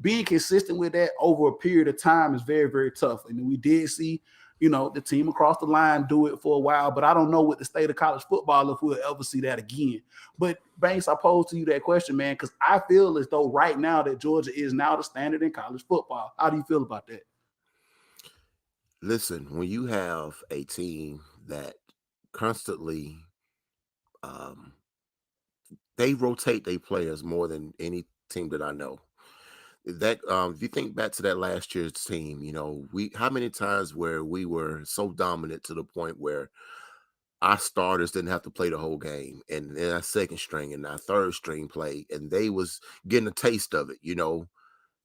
being consistent with that over a period of time is very, very tough. And we did see the team across the line do it for a while, but I don't know what the state of college football if we'll ever see that again. But Banks, I pose to you that question, man, because I feel as though right now that Georgia is now the standard in college football. How do you feel about that? Listen, when you have a team that constantly, they rotate their players more than any team that I know. That if you think back to that last year's team, how many times where we were so dominant to the point where our starters didn't have to play the whole game, and then our second string and our third string played, and they was getting a taste of it.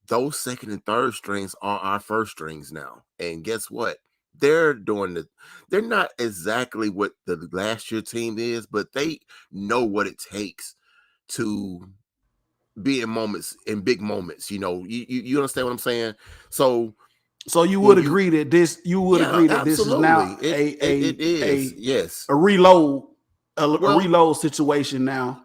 Those second and third strings are our first strings now. And guess what? They're not exactly what the last year team is, but they know what it takes to be in big moments. You understand what I'm saying? So you when would agree that this is now absolutely, it is, yes. a reload Well, reload situation now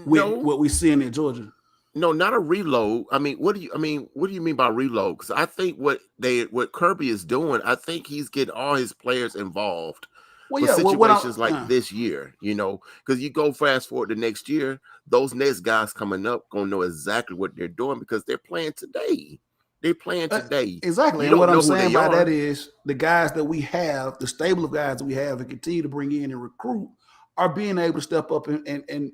with no, what we're seeing in Georgia. no, not a reload. What do you mean by reload? Because I think what Kirby is doing, I think he's getting all his players involved Well, for yeah, situations like this year, because you go fast forward to next year, those next guys coming up gonna know exactly what they're doing because they're playing today. They're playing today. Exactly. You And what don't know I'm who saying they by are. that is the guys that we have, the stable of guys that we have and continue to bring in and recruit are being able to step up and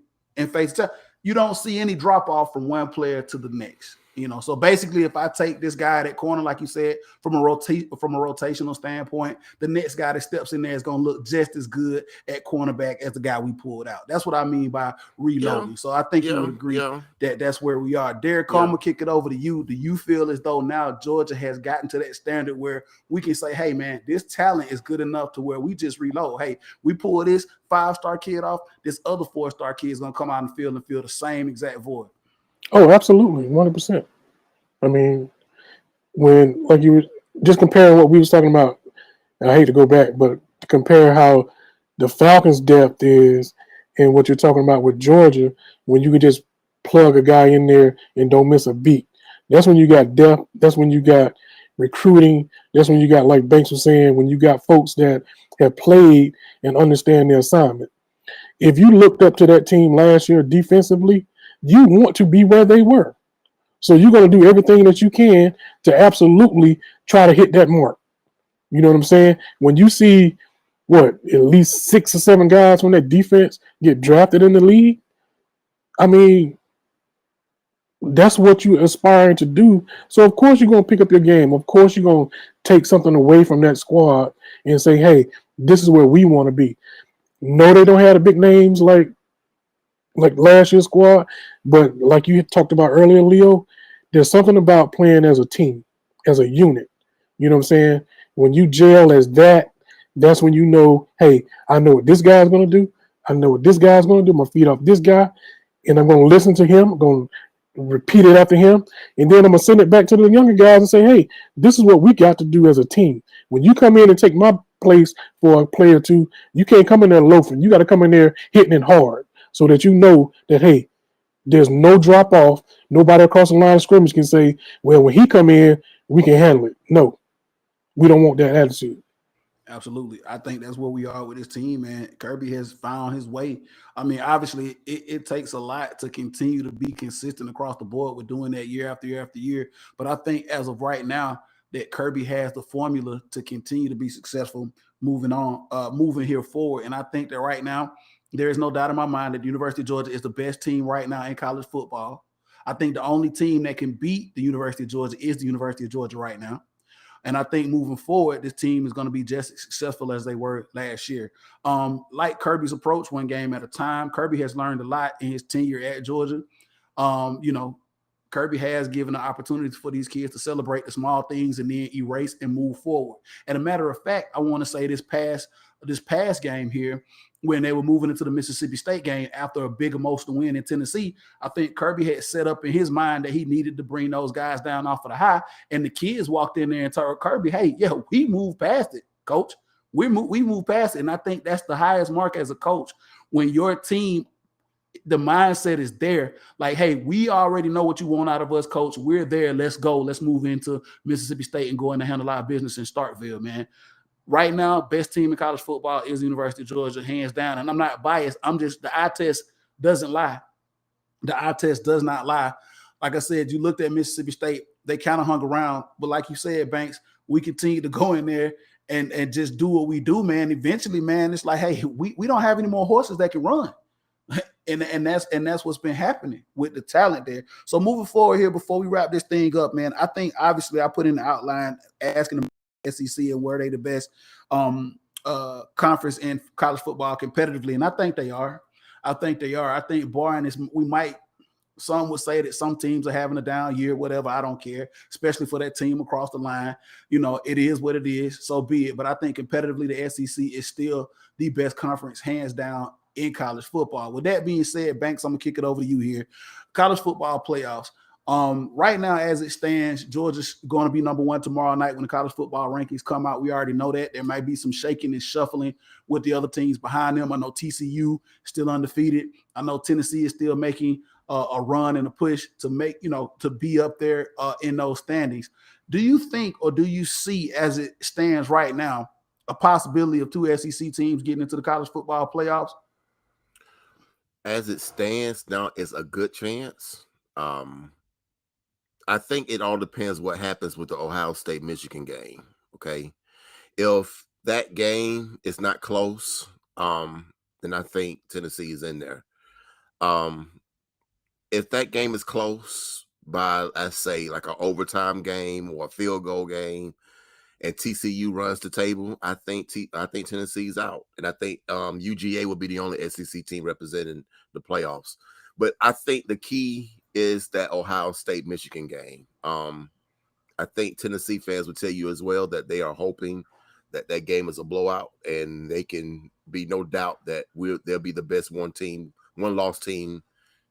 face it. You don't see any drop off from one player to the next. So basically, if I take this guy at corner, like you said, from a rotational standpoint, the next guy that steps in there is going to look just as good at cornerback as the guy we pulled out. That's what I mean by reloading. Yeah. So I think you would agree that that's where we are. Derek Coleman, kick it over to you. Do you feel as though now Georgia has gotten to that standard where we can say, hey, man, this talent is good enough to where we just reload? Hey, we pull this 5-star kid off, this other 4-star kid is going to come out and feel the same exact void. Oh, absolutely, 100%. I mean, when like you were just comparing what we was talking about, and I hate to go back, but to compare how the Falcons' depth is and what you're talking about with Georgia, when you could just plug a guy in there and don't miss a beat. That's when you got depth. That's when you got recruiting. That's when you got, like Banks was saying, when you got folks that have played and understand their assignment. If you looked up to that team last year defensively, you want to be where they were. So you're going to do everything that you can to absolutely try to hit that mark. You know what I'm saying? When you see at least 6 or 7 guys from that defense get drafted in the league, I mean, that's what you're aspiring to do. So of course you're going to pick up your game. Of course you're going to take something away from that squad and say, hey, this is where we want to be. No, they don't have the big names like last year's squad, but like you talked about earlier, Leo, there's something about playing as a team, as a unit. You know what I'm saying? When you gel as that's when you know, hey, I know what this guy's going to do. I know what this guy's going to do. I'm going to feed off this guy, and I'm going to listen to him. I'm going to repeat it after him, and then I'm going to send it back to the younger guys and say, hey, this is what we got to do as a team. When you come in and take my place for a play or two, you can't come in there loafing. You got to come in there hitting it hard so that you know that, hey, there's no drop off. Nobody across the line of scrimmage can say, well, when he come in, we can handle it. No, we don't want that attitude. Absolutely. I think that's where we are with this team, man. Kirby has found his way. I mean, obviously, it takes a lot to continue to be consistent across the board with doing that year after year after year. But I think as of right now, that Kirby has the formula to continue to be successful moving here forward. And I think that right now, there is no doubt in my mind that the University of Georgia is the best team right now in college football. I think the only team that can beat the University of Georgia is the University of Georgia right now. And I think moving forward, this team is going to be just as successful as they were last year. Like Kirby's approach, one game at a time, Kirby has learned a lot in his tenure at Georgia. Kirby has given the opportunity for these kids to celebrate the small things and then erase and move forward. And a matter of fact, I want to say this past game here, when they were moving into the Mississippi State game after a big emotional win in Tennessee, I think Kirby had set up in his mind that he needed to bring those guys down off of the high. And the kids walked in there and told Kirby, hey, yeah, we moved past it, coach. We moved past it. And I think that's the highest mark as a coach when your team, the mindset is there. Like, hey, we already know what you want out of us, coach. We're there. Let's go. Let's move into Mississippi State and go in and handle our business in Starkville, man. Right now, best team in college football is the University of Georgia, hands down. And I'm not biased. I'm just, the eye test doesn't lie. The eye test does not lie. Like I said, you looked at Mississippi State, they kind of hung around. But like you said, Banks, we continue to go in there and just do what we do, man. Eventually, man, it's like, hey, we don't have any more horses that can run. And that's what's been happening with the talent there. So moving forward here, before we wrap this thing up, man, I think obviously I put in the outline asking the SEC and were they the best conference in college football competitively, and I think they are. I think barring this, some would say that some teams are having a down year, whatever. I don't care, especially for that team across the line. It is what it is, so be it. But I think competitively, the SEC is still the best conference, hands down, in college football. With that being said, Banks, I'm gonna kick it over to you here. College football playoffs. Right now, as it stands, Georgia's going to be number one tomorrow night when the college football rankings come out. We already know that. There might be some shaking and shuffling with the other teams behind them. I know TCU still undefeated. I know Tennessee is still making a run and a push to make, to be up there in those standings. Do you think, or do you see, as it stands right now, a possibility of two SEC teams getting into the college football playoffs? As it stands now, it's a good chance. I think it all depends what happens with the Ohio State-Michigan game. Okay, if that game is not close, then I think Tennessee is in there. If that game is close by, let's say, like an overtime game or a field goal game, and TCU runs the table, I think Tennessee's out, and I think UGA will be the only SEC team representing the playoffs. But I think the key is that Ohio State-Michigan game. I think Tennessee fans will tell you as well that they are hoping that that game is a blowout, and they can be no doubt that they'll be the best one-loss team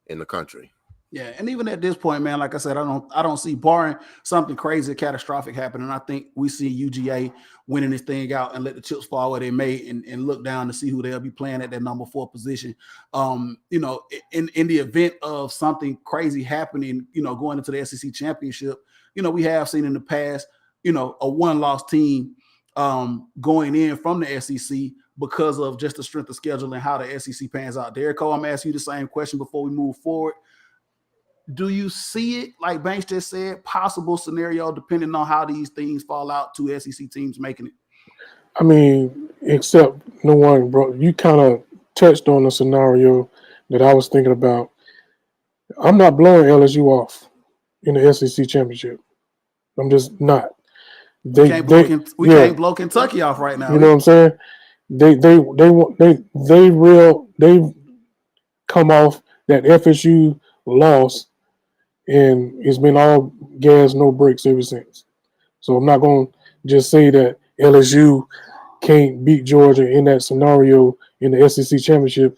in the country. Yeah, and even at this point, man, like I said, I don't see, barring something crazy, catastrophic happening, I think we see UGA winning this thing out and let the chips fall where they may, and look down to see who they'll be playing at that number 4 position. In the event of something crazy happening, going into the SEC championship, we have seen in the past, a one-loss team going in from the SEC because of just the strength of schedule and how the SEC pans out. Derek Cole, I'm asking you the same question before we move forward. Do you see it, like Banks just said, possible scenario depending on how these things fall out, two SEC teams making it? I mean, except no one, bro. You kind of touched on a scenario that I was thinking about. I'm not blowing LSU off in the SEC championship. I'm just not. We can't blow Kentucky off right now. You know what I'm saying? They come off that FSU loss, and it's been all gas, no brakes ever since. So I'm not going to just say that LSU can't beat Georgia in that scenario in the SEC championship.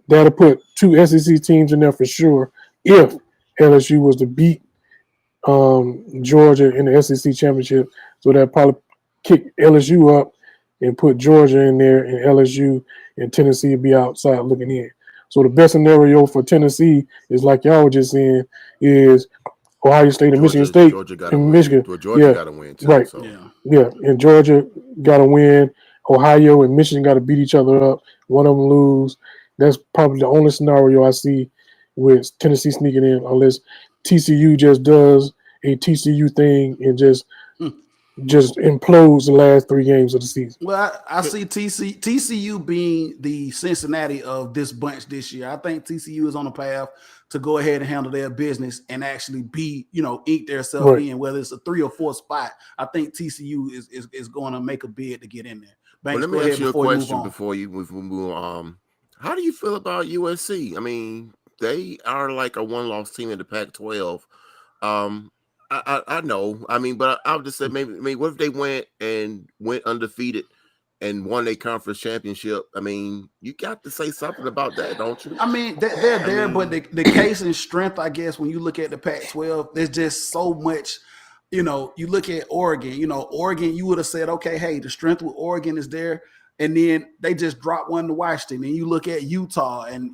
That'll put two SEC teams in there for sure if LSU was to beat Georgia in the SEC championship. So that'll probably kick LSU up and put Georgia in there, and LSU and Tennessee will be outside looking in. So the best scenario for Tennessee is, like y'all were just saying, is Ohio State and Michigan State and Michigan. Georgia got to win too. Right. So. Yeah. And Georgia got to win. Ohio and Michigan got to beat each other up. One of them lose. That's probably the only scenario I see with Tennessee sneaking in, unless TCU just does a TCU thing and just implodes the last 3 games of the season. Well, I see TCU being the Cincinnati of this bunch this year. I think TCU is on the path to go ahead and handle their business and actually be, ink themselves in, whether it's a 3 or 4 spot. I think TCU is going to make a bid to get in there. Banks, let me ask you a question before you move on. How do you feel about USC? I mean, they are like a one-loss team in the Pac-12. I know. I mean, but I'll just say maybe what if they went undefeated and won a conference championship? I mean, you got to say something about that, don't you? I mean, they're there, but the case and strength, I guess, when you look at the Pac-12, there's just so much. You look at Oregon. Oregon, you would have said, okay, hey, the strength with Oregon is there, and then they just dropped one to Washington. And you look at Utah, and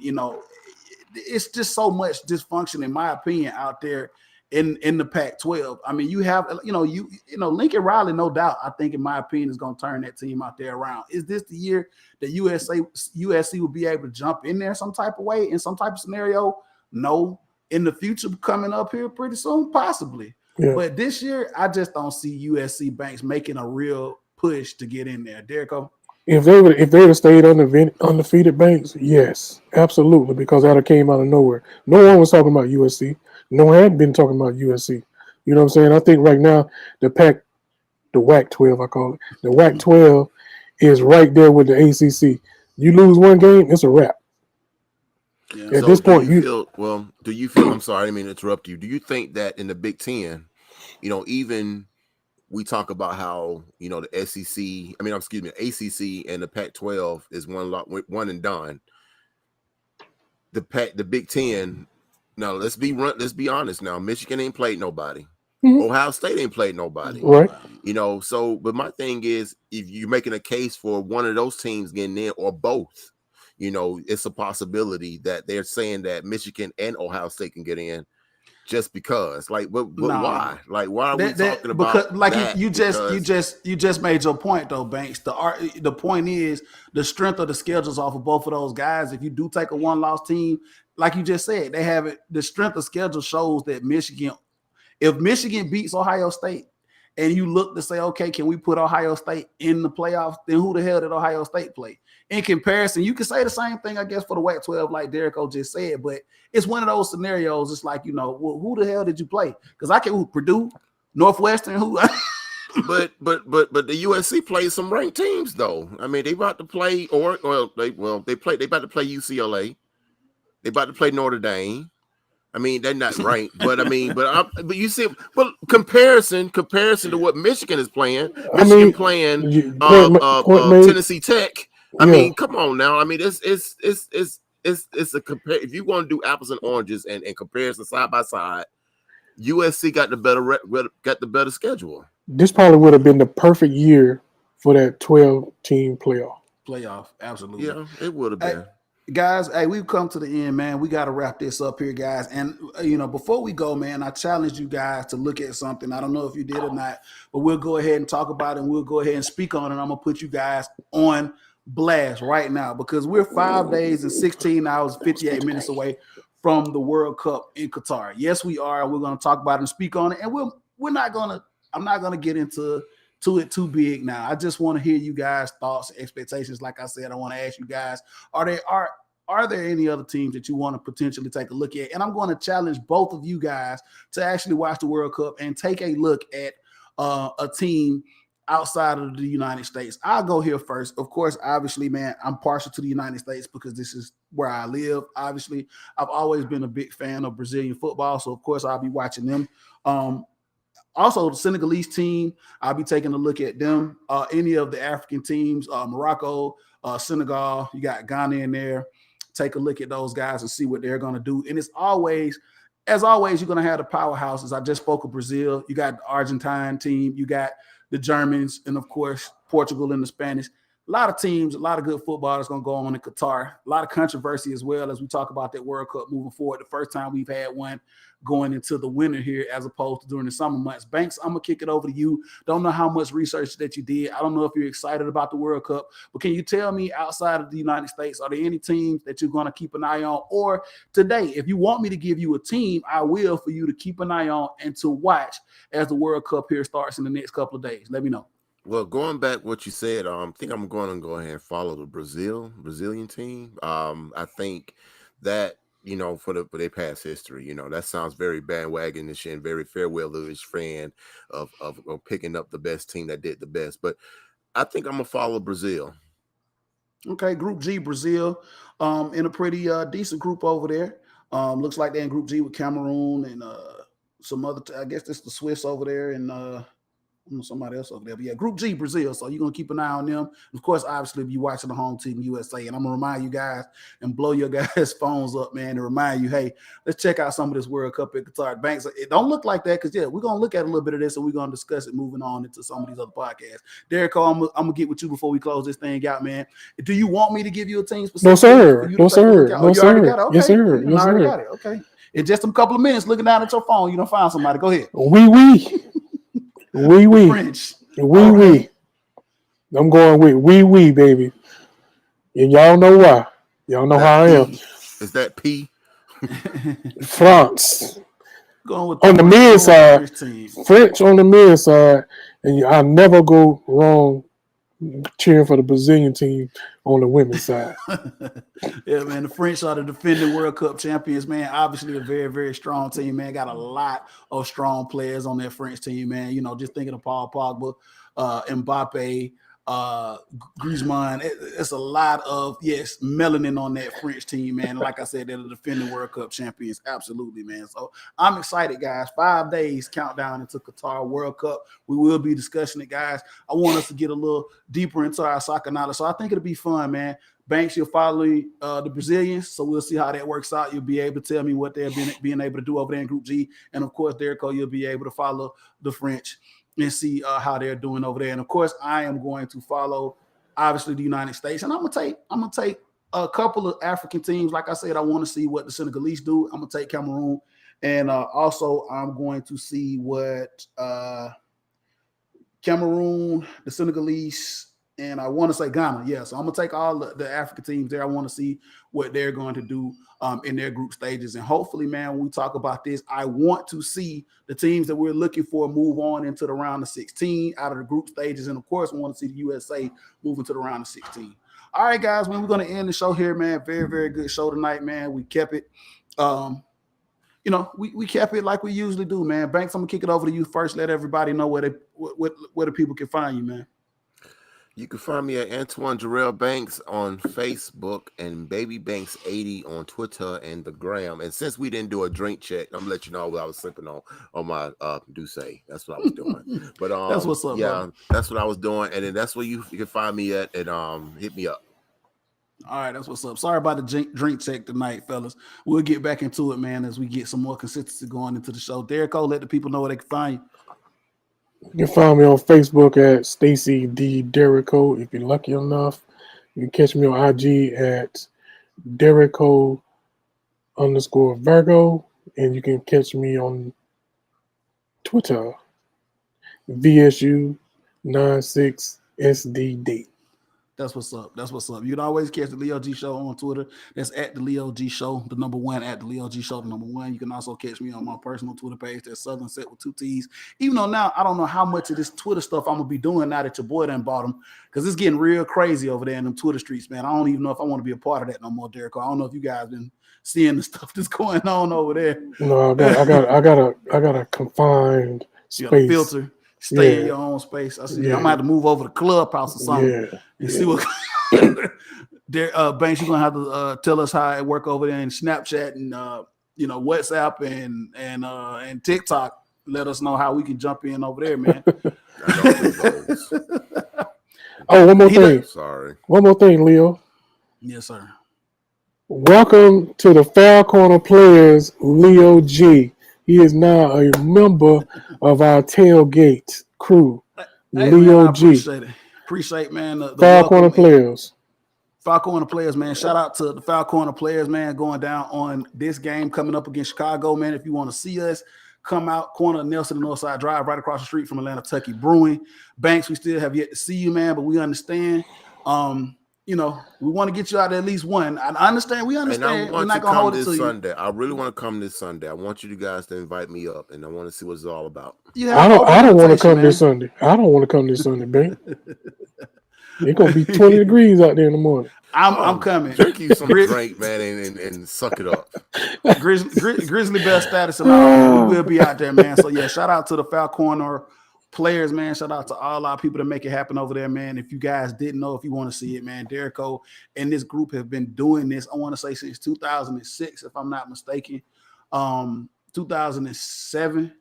it's just so much dysfunction, in my opinion, out there in the Pac-12. I mean, you have, Lincoln Riley, no doubt, I think, in my opinion, is going to turn that team out there around. Is this the year that USC will be able to jump in there some type of way, in some type of scenario? No. In the future coming up here pretty soon, possibly. Yeah. But this year, I just don't see USC Banks making a real push to get in there. Derrico? If they would have stayed undefeated, Banks, yes, absolutely, because that came out of nowhere. No one was talking about USC. No one had been talking about USC. You know what I'm saying? I think right now the WAC-12, I call it, the WAC-12 is right there with the ACC. You lose one game, it's a wrap. Yeah. At this point, do you feel? I'm sorry, I didn't mean to interrupt you. Do you think that in the Big Ten, even we talk about how the SEC, ACC and the Pac-12 is one and done. The Big Ten. Now let's be honest. Now Michigan ain't played nobody. Mhm. Ohio State ain't played nobody. Right. But my thing is, if you're making a case for one of those teams getting in or both, it's a possibility that they're saying that Michigan and Ohio State can get in. Just because, why? Like, why are we talking about? Because, like, that? you just made your point though, Banks. The point is the strength of the schedules off of both of those guys. If you do take a one-loss team, like you just said, they have it. The strength of schedule shows that if Michigan beats Ohio State, and you look to say, okay, can we put Ohio State in the playoffs? Then who the hell did Ohio State play? In comparison, you can say the same thing, I guess, for the WAC-12, like Derrico just said, but it's one of those scenarios. It's like, well, who the hell did you play? Because Purdue, Northwestern, who? but the USC plays some ranked teams though. I mean, they about to play they about to play UCLA. They about to play Notre Dame. I mean, they're not ranked, but you see, comparison to what Michigan is playing. Michigan playing Tennessee Tech. I mean, come on now. I mean, it's a compare. If you want to do apples and oranges and comparison side by side, USC got the better schedule. This probably would have been the perfect year for that 12-team playoff. Absolutely. Yeah, it would have been. Guys, we've come to the end, man. We got to wrap this up here, guys. And, before we go, man, I challenge you guys to look at something. I don't know if you did or not, but we'll go ahead and talk about it, and we'll go ahead and speak on it. I'm going to put you guys on blast right now because we're 5 days and 16 hours, 58 minutes away from the World Cup in Qatar. Yes, we are. We're going to talk about it and speak on it. And I'm not going to get into it too big now. I just want to hear you guys' thoughts and expectations. Like I said, I want to ask you guys, are there any other teams that you want to potentially take a look at? And I'm going to challenge both of you guys to actually watch the World Cup and take a look at a team outside of the United States. I'll go here first. Of course, obviously, man, I'm partial to the United States because this is where I live. Obviously, I've always been a big fan of Brazilian football, so of course I'll be watching them. Also, the Senegalese team, I'll be taking a look at them. Any of the African teams, Morocco, Senegal, you got Ghana in there. Take a look at those guys and see what they're going to do. And as always, you're going to have the powerhouses. I just spoke of Brazil. You got the Argentine team. You got the Germans, and, of course, Portugal and the Spanish. A lot of teams, a lot of good football that's going to go on in Qatar. A lot of controversy as well as we talk about that World Cup moving forward. The first time we've had one going into the winter here as opposed to during the summer months. Banks, I'm going to kick it over to you. Don't know how much research that you did. I don't know if you're excited about the World Cup, but can you tell me outside of the United States, are there any teams that you're going to keep an eye on? Or today, if you want me to give you a team, I will for you to keep an eye on and to watch as the World Cup here starts in the next couple of days. Let me know. Well, going back what you said, I think I'm going to go ahead and follow the Brazilian team. I think that, for their past history, that sounds very bandwagonish and very farewell-ish fan of picking up the best team that did the best. But I think I'm going to follow Brazil. Okay, Group G, Brazil, in a pretty decent group over there. Looks like they're in Group G with Cameroon and some other, I guess that's the Swiss over there and somebody else over there. But yeah, Group G, Brazil. So you're going to keep an eye on them. Of course, obviously, if you're watching the home team, USA. And I'm going to remind you guys and blow your guys' phones up, man, and remind you, hey, let's check out some of this World Cup at Qatar. Banks, it don't look like that because, yeah, we're going to look at a little bit of this and we're going to discuss it moving on into some of these other podcasts. Derrico, I'm going to get with you before we close this thing out, man. Do you want me to give you a team specific? No, sir. No, sir. No, sir. Okay. Yes, sir. You already got it. Okay. In just a couple of minutes, looking down at your phone, you don't find somebody. Go ahead. Oui. French. Oui. I'm going with oui, baby. And y'all know why. Y'all know how I am. Is that P? France. Going with on the men's side. French on the men's side. And I'll never go wrong cheering for the Brazilian team on the women's side. Yeah, man. The French are the defending World Cup champions, man. Obviously, a very, very strong team, man. Got a lot of strong players on that French team, man. You know, just thinking of Paul Pogba, Mbappe, Griezmann. It's a lot of, yes, melanin on that French team, man. Like I said, they're the defending World Cup champions. Absolutely, man. So I'm excited, guys. 5 days countdown into Qatar World Cup. We will be discussing it, guys. I want us to get a little deeper into our soccer knowledge. So I think it'll be fun, man. Banks, you're following the Brazilians, so we'll see how that works out. You'll be able to tell me what they're being able to do over there in Group G. And, of course, Derico, you'll be able to follow the French and see how they're doing over there. And, of course, I am going to follow, obviously, the United States. And I'm gonna take a couple of African teams. Like I said, I want to see what the Senegalese do. I'm going to take Cameroon. And also I'm going to see what Cameroon, the Senegalese, and I want to say Ghana. Yeah, so I'm going to take all the African teams there. I want to see what they're going to do in their group stages. And hopefully, man, when we talk about this, I want to see the teams that we're looking for move on into the round of 16 out of the group stages. And, of course, we want to see the USA move into the round of 16. All right, guys, man, we're going to end the show here, man. Very, very good show tonight, man. We kept it. You know, we kept it like we usually do, man. Banks, I'm going to kick it over to you first. Let everybody know where the people can find you, man. You can find me at Antoine Jarrell Banks on Facebook and Baby Banks 80 on Twitter and the Gram. And since we didn't do a drink check, I'm gonna let you know what I was sipping on my Douce. That's what I was doing. But that's what's up. Yeah, bro. That's what I was doing. And then that's where you can find me at, and hit me up. All right, that's what's up. Sorry about the drink check tonight, fellas. We'll get back into it, man, as we get some more consistency going into the show. Derico, let the people know where they can find you. You can find me on Facebook at Stacy D. Derico. If you're lucky enough, you can catch me on IG at Derico_Virgo. And you can catch me on Twitter, VSU96SDD. That's what's up. That's what's up. You can always catch the Leo G Show on Twitter. That's at the Leo G Show, the number one, at the Leo G Show, the number one. You can also catch me on my personal Twitter page. That's Southern Set with 2 T's. Even though now I don't know how much of this Twitter stuff I'm gonna be doing now that your boy done bought them, because it's getting real crazy over there in them Twitter streets, man. I don't even know if I want to be a part of that no more, Derico. I don't know if you guys been seeing the stuff that's going on over there. No, I got a confined You got a space. filter. Stay in your own space. I see. Yeah. I'm gonna have to move over to Clubhouse or something and see what. Banks, you're gonna have to tell us how it work over there in Snapchat and WhatsApp and TikTok. Let us know how we can jump in over there, man. Oh, one more thing. Sorry. One more thing, Leo. Yes, sir. Welcome to the Foul Corner Players, Leo G. He is now a member of our tailgate crew, Hey, Leo man, I G. appreciate it. Appreciate, man. The Foul Corner welcome. Players. Foul Corner Players, man. Shout out to the Foul Corner Players, man, going down on this game coming up against Chicago, man. If you want to see us, come out, corner of Nelson and Northside Drive, right across the street from Atlanta Tucky Brewing. Banks, we still have yet to see you, man, but we understand. We want to get you out at least one. I understand. We understand. And I We're want not to gonna come hold it this to you. Sunday. I really want to come this Sunday. I want you guys to invite me up, and I want to see what it's all about. I don't want to come this Sunday. I don't want to come this Sunday, babe. It's gonna be 20 degrees out there in the morning. I'm coming. Drink you some drink, man, and suck it up. Grizzly Bear status and all. We will be out there, man. So yeah, shout out to the Foul Corner Players, man. Shout out to all our people that make it happen over there, man. If you guys didn't know, if you want to see it, man, Derico and this group have been doing this, I want to say since 2006, if I'm not mistaken. 2007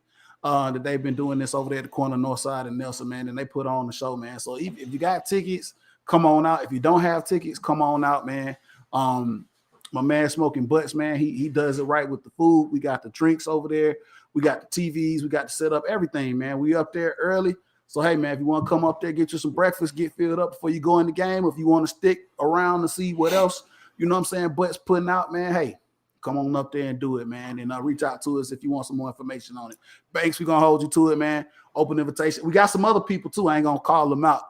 that they've been doing this over there at the corner North Side and Nelson, man, and they put on the show, man. So if you got tickets, come on out. If you don't have tickets, come on out, man. My man Smoking Butts, man, he does it right with the food. We got the drinks over there. We got the TVs. We got to set up everything, man. We up there early. So, hey, man, if you want to come up there, get you some breakfast, get filled up before you go in the game. If you want to stick around to see what else, you know what I'm saying, Butts putting out, man, hey, come on up there and do it, man. And reach out to us if you want some more information on it. Banks, we're going to hold you to it, man. Open invitation. We got some other people, too. I ain't going to call them out.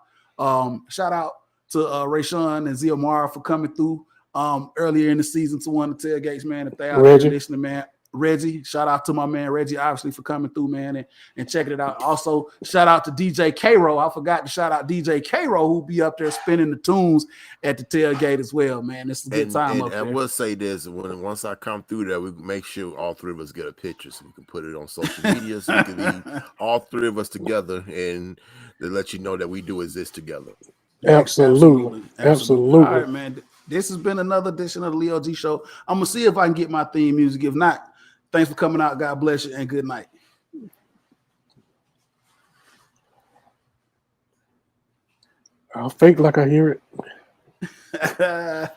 Shout out to Rayshawn and Zia Mara for coming through earlier in the season to one of the tailgates, man. If they out there listening, man, Reggie. Shout out to my man Reggie, obviously, for coming through, man, and checking it out. Also, shout out to DJ K-Ro. I forgot to shout out DJ K-Ro, who'll be up there spinning the tunes at the tailgate as well, man. It's a good time up there. And we'll say this: once I come through there, we make sure all three of us get a picture so we can put it on social media, so we can be all three of us together and to let you know that we do exist together. Absolutely. All right, man. This has been another edition of the Leo G Show. I'm gonna see if I can get my theme music. If not, thanks for coming out. God bless you and good night. I'll fake like I hear it.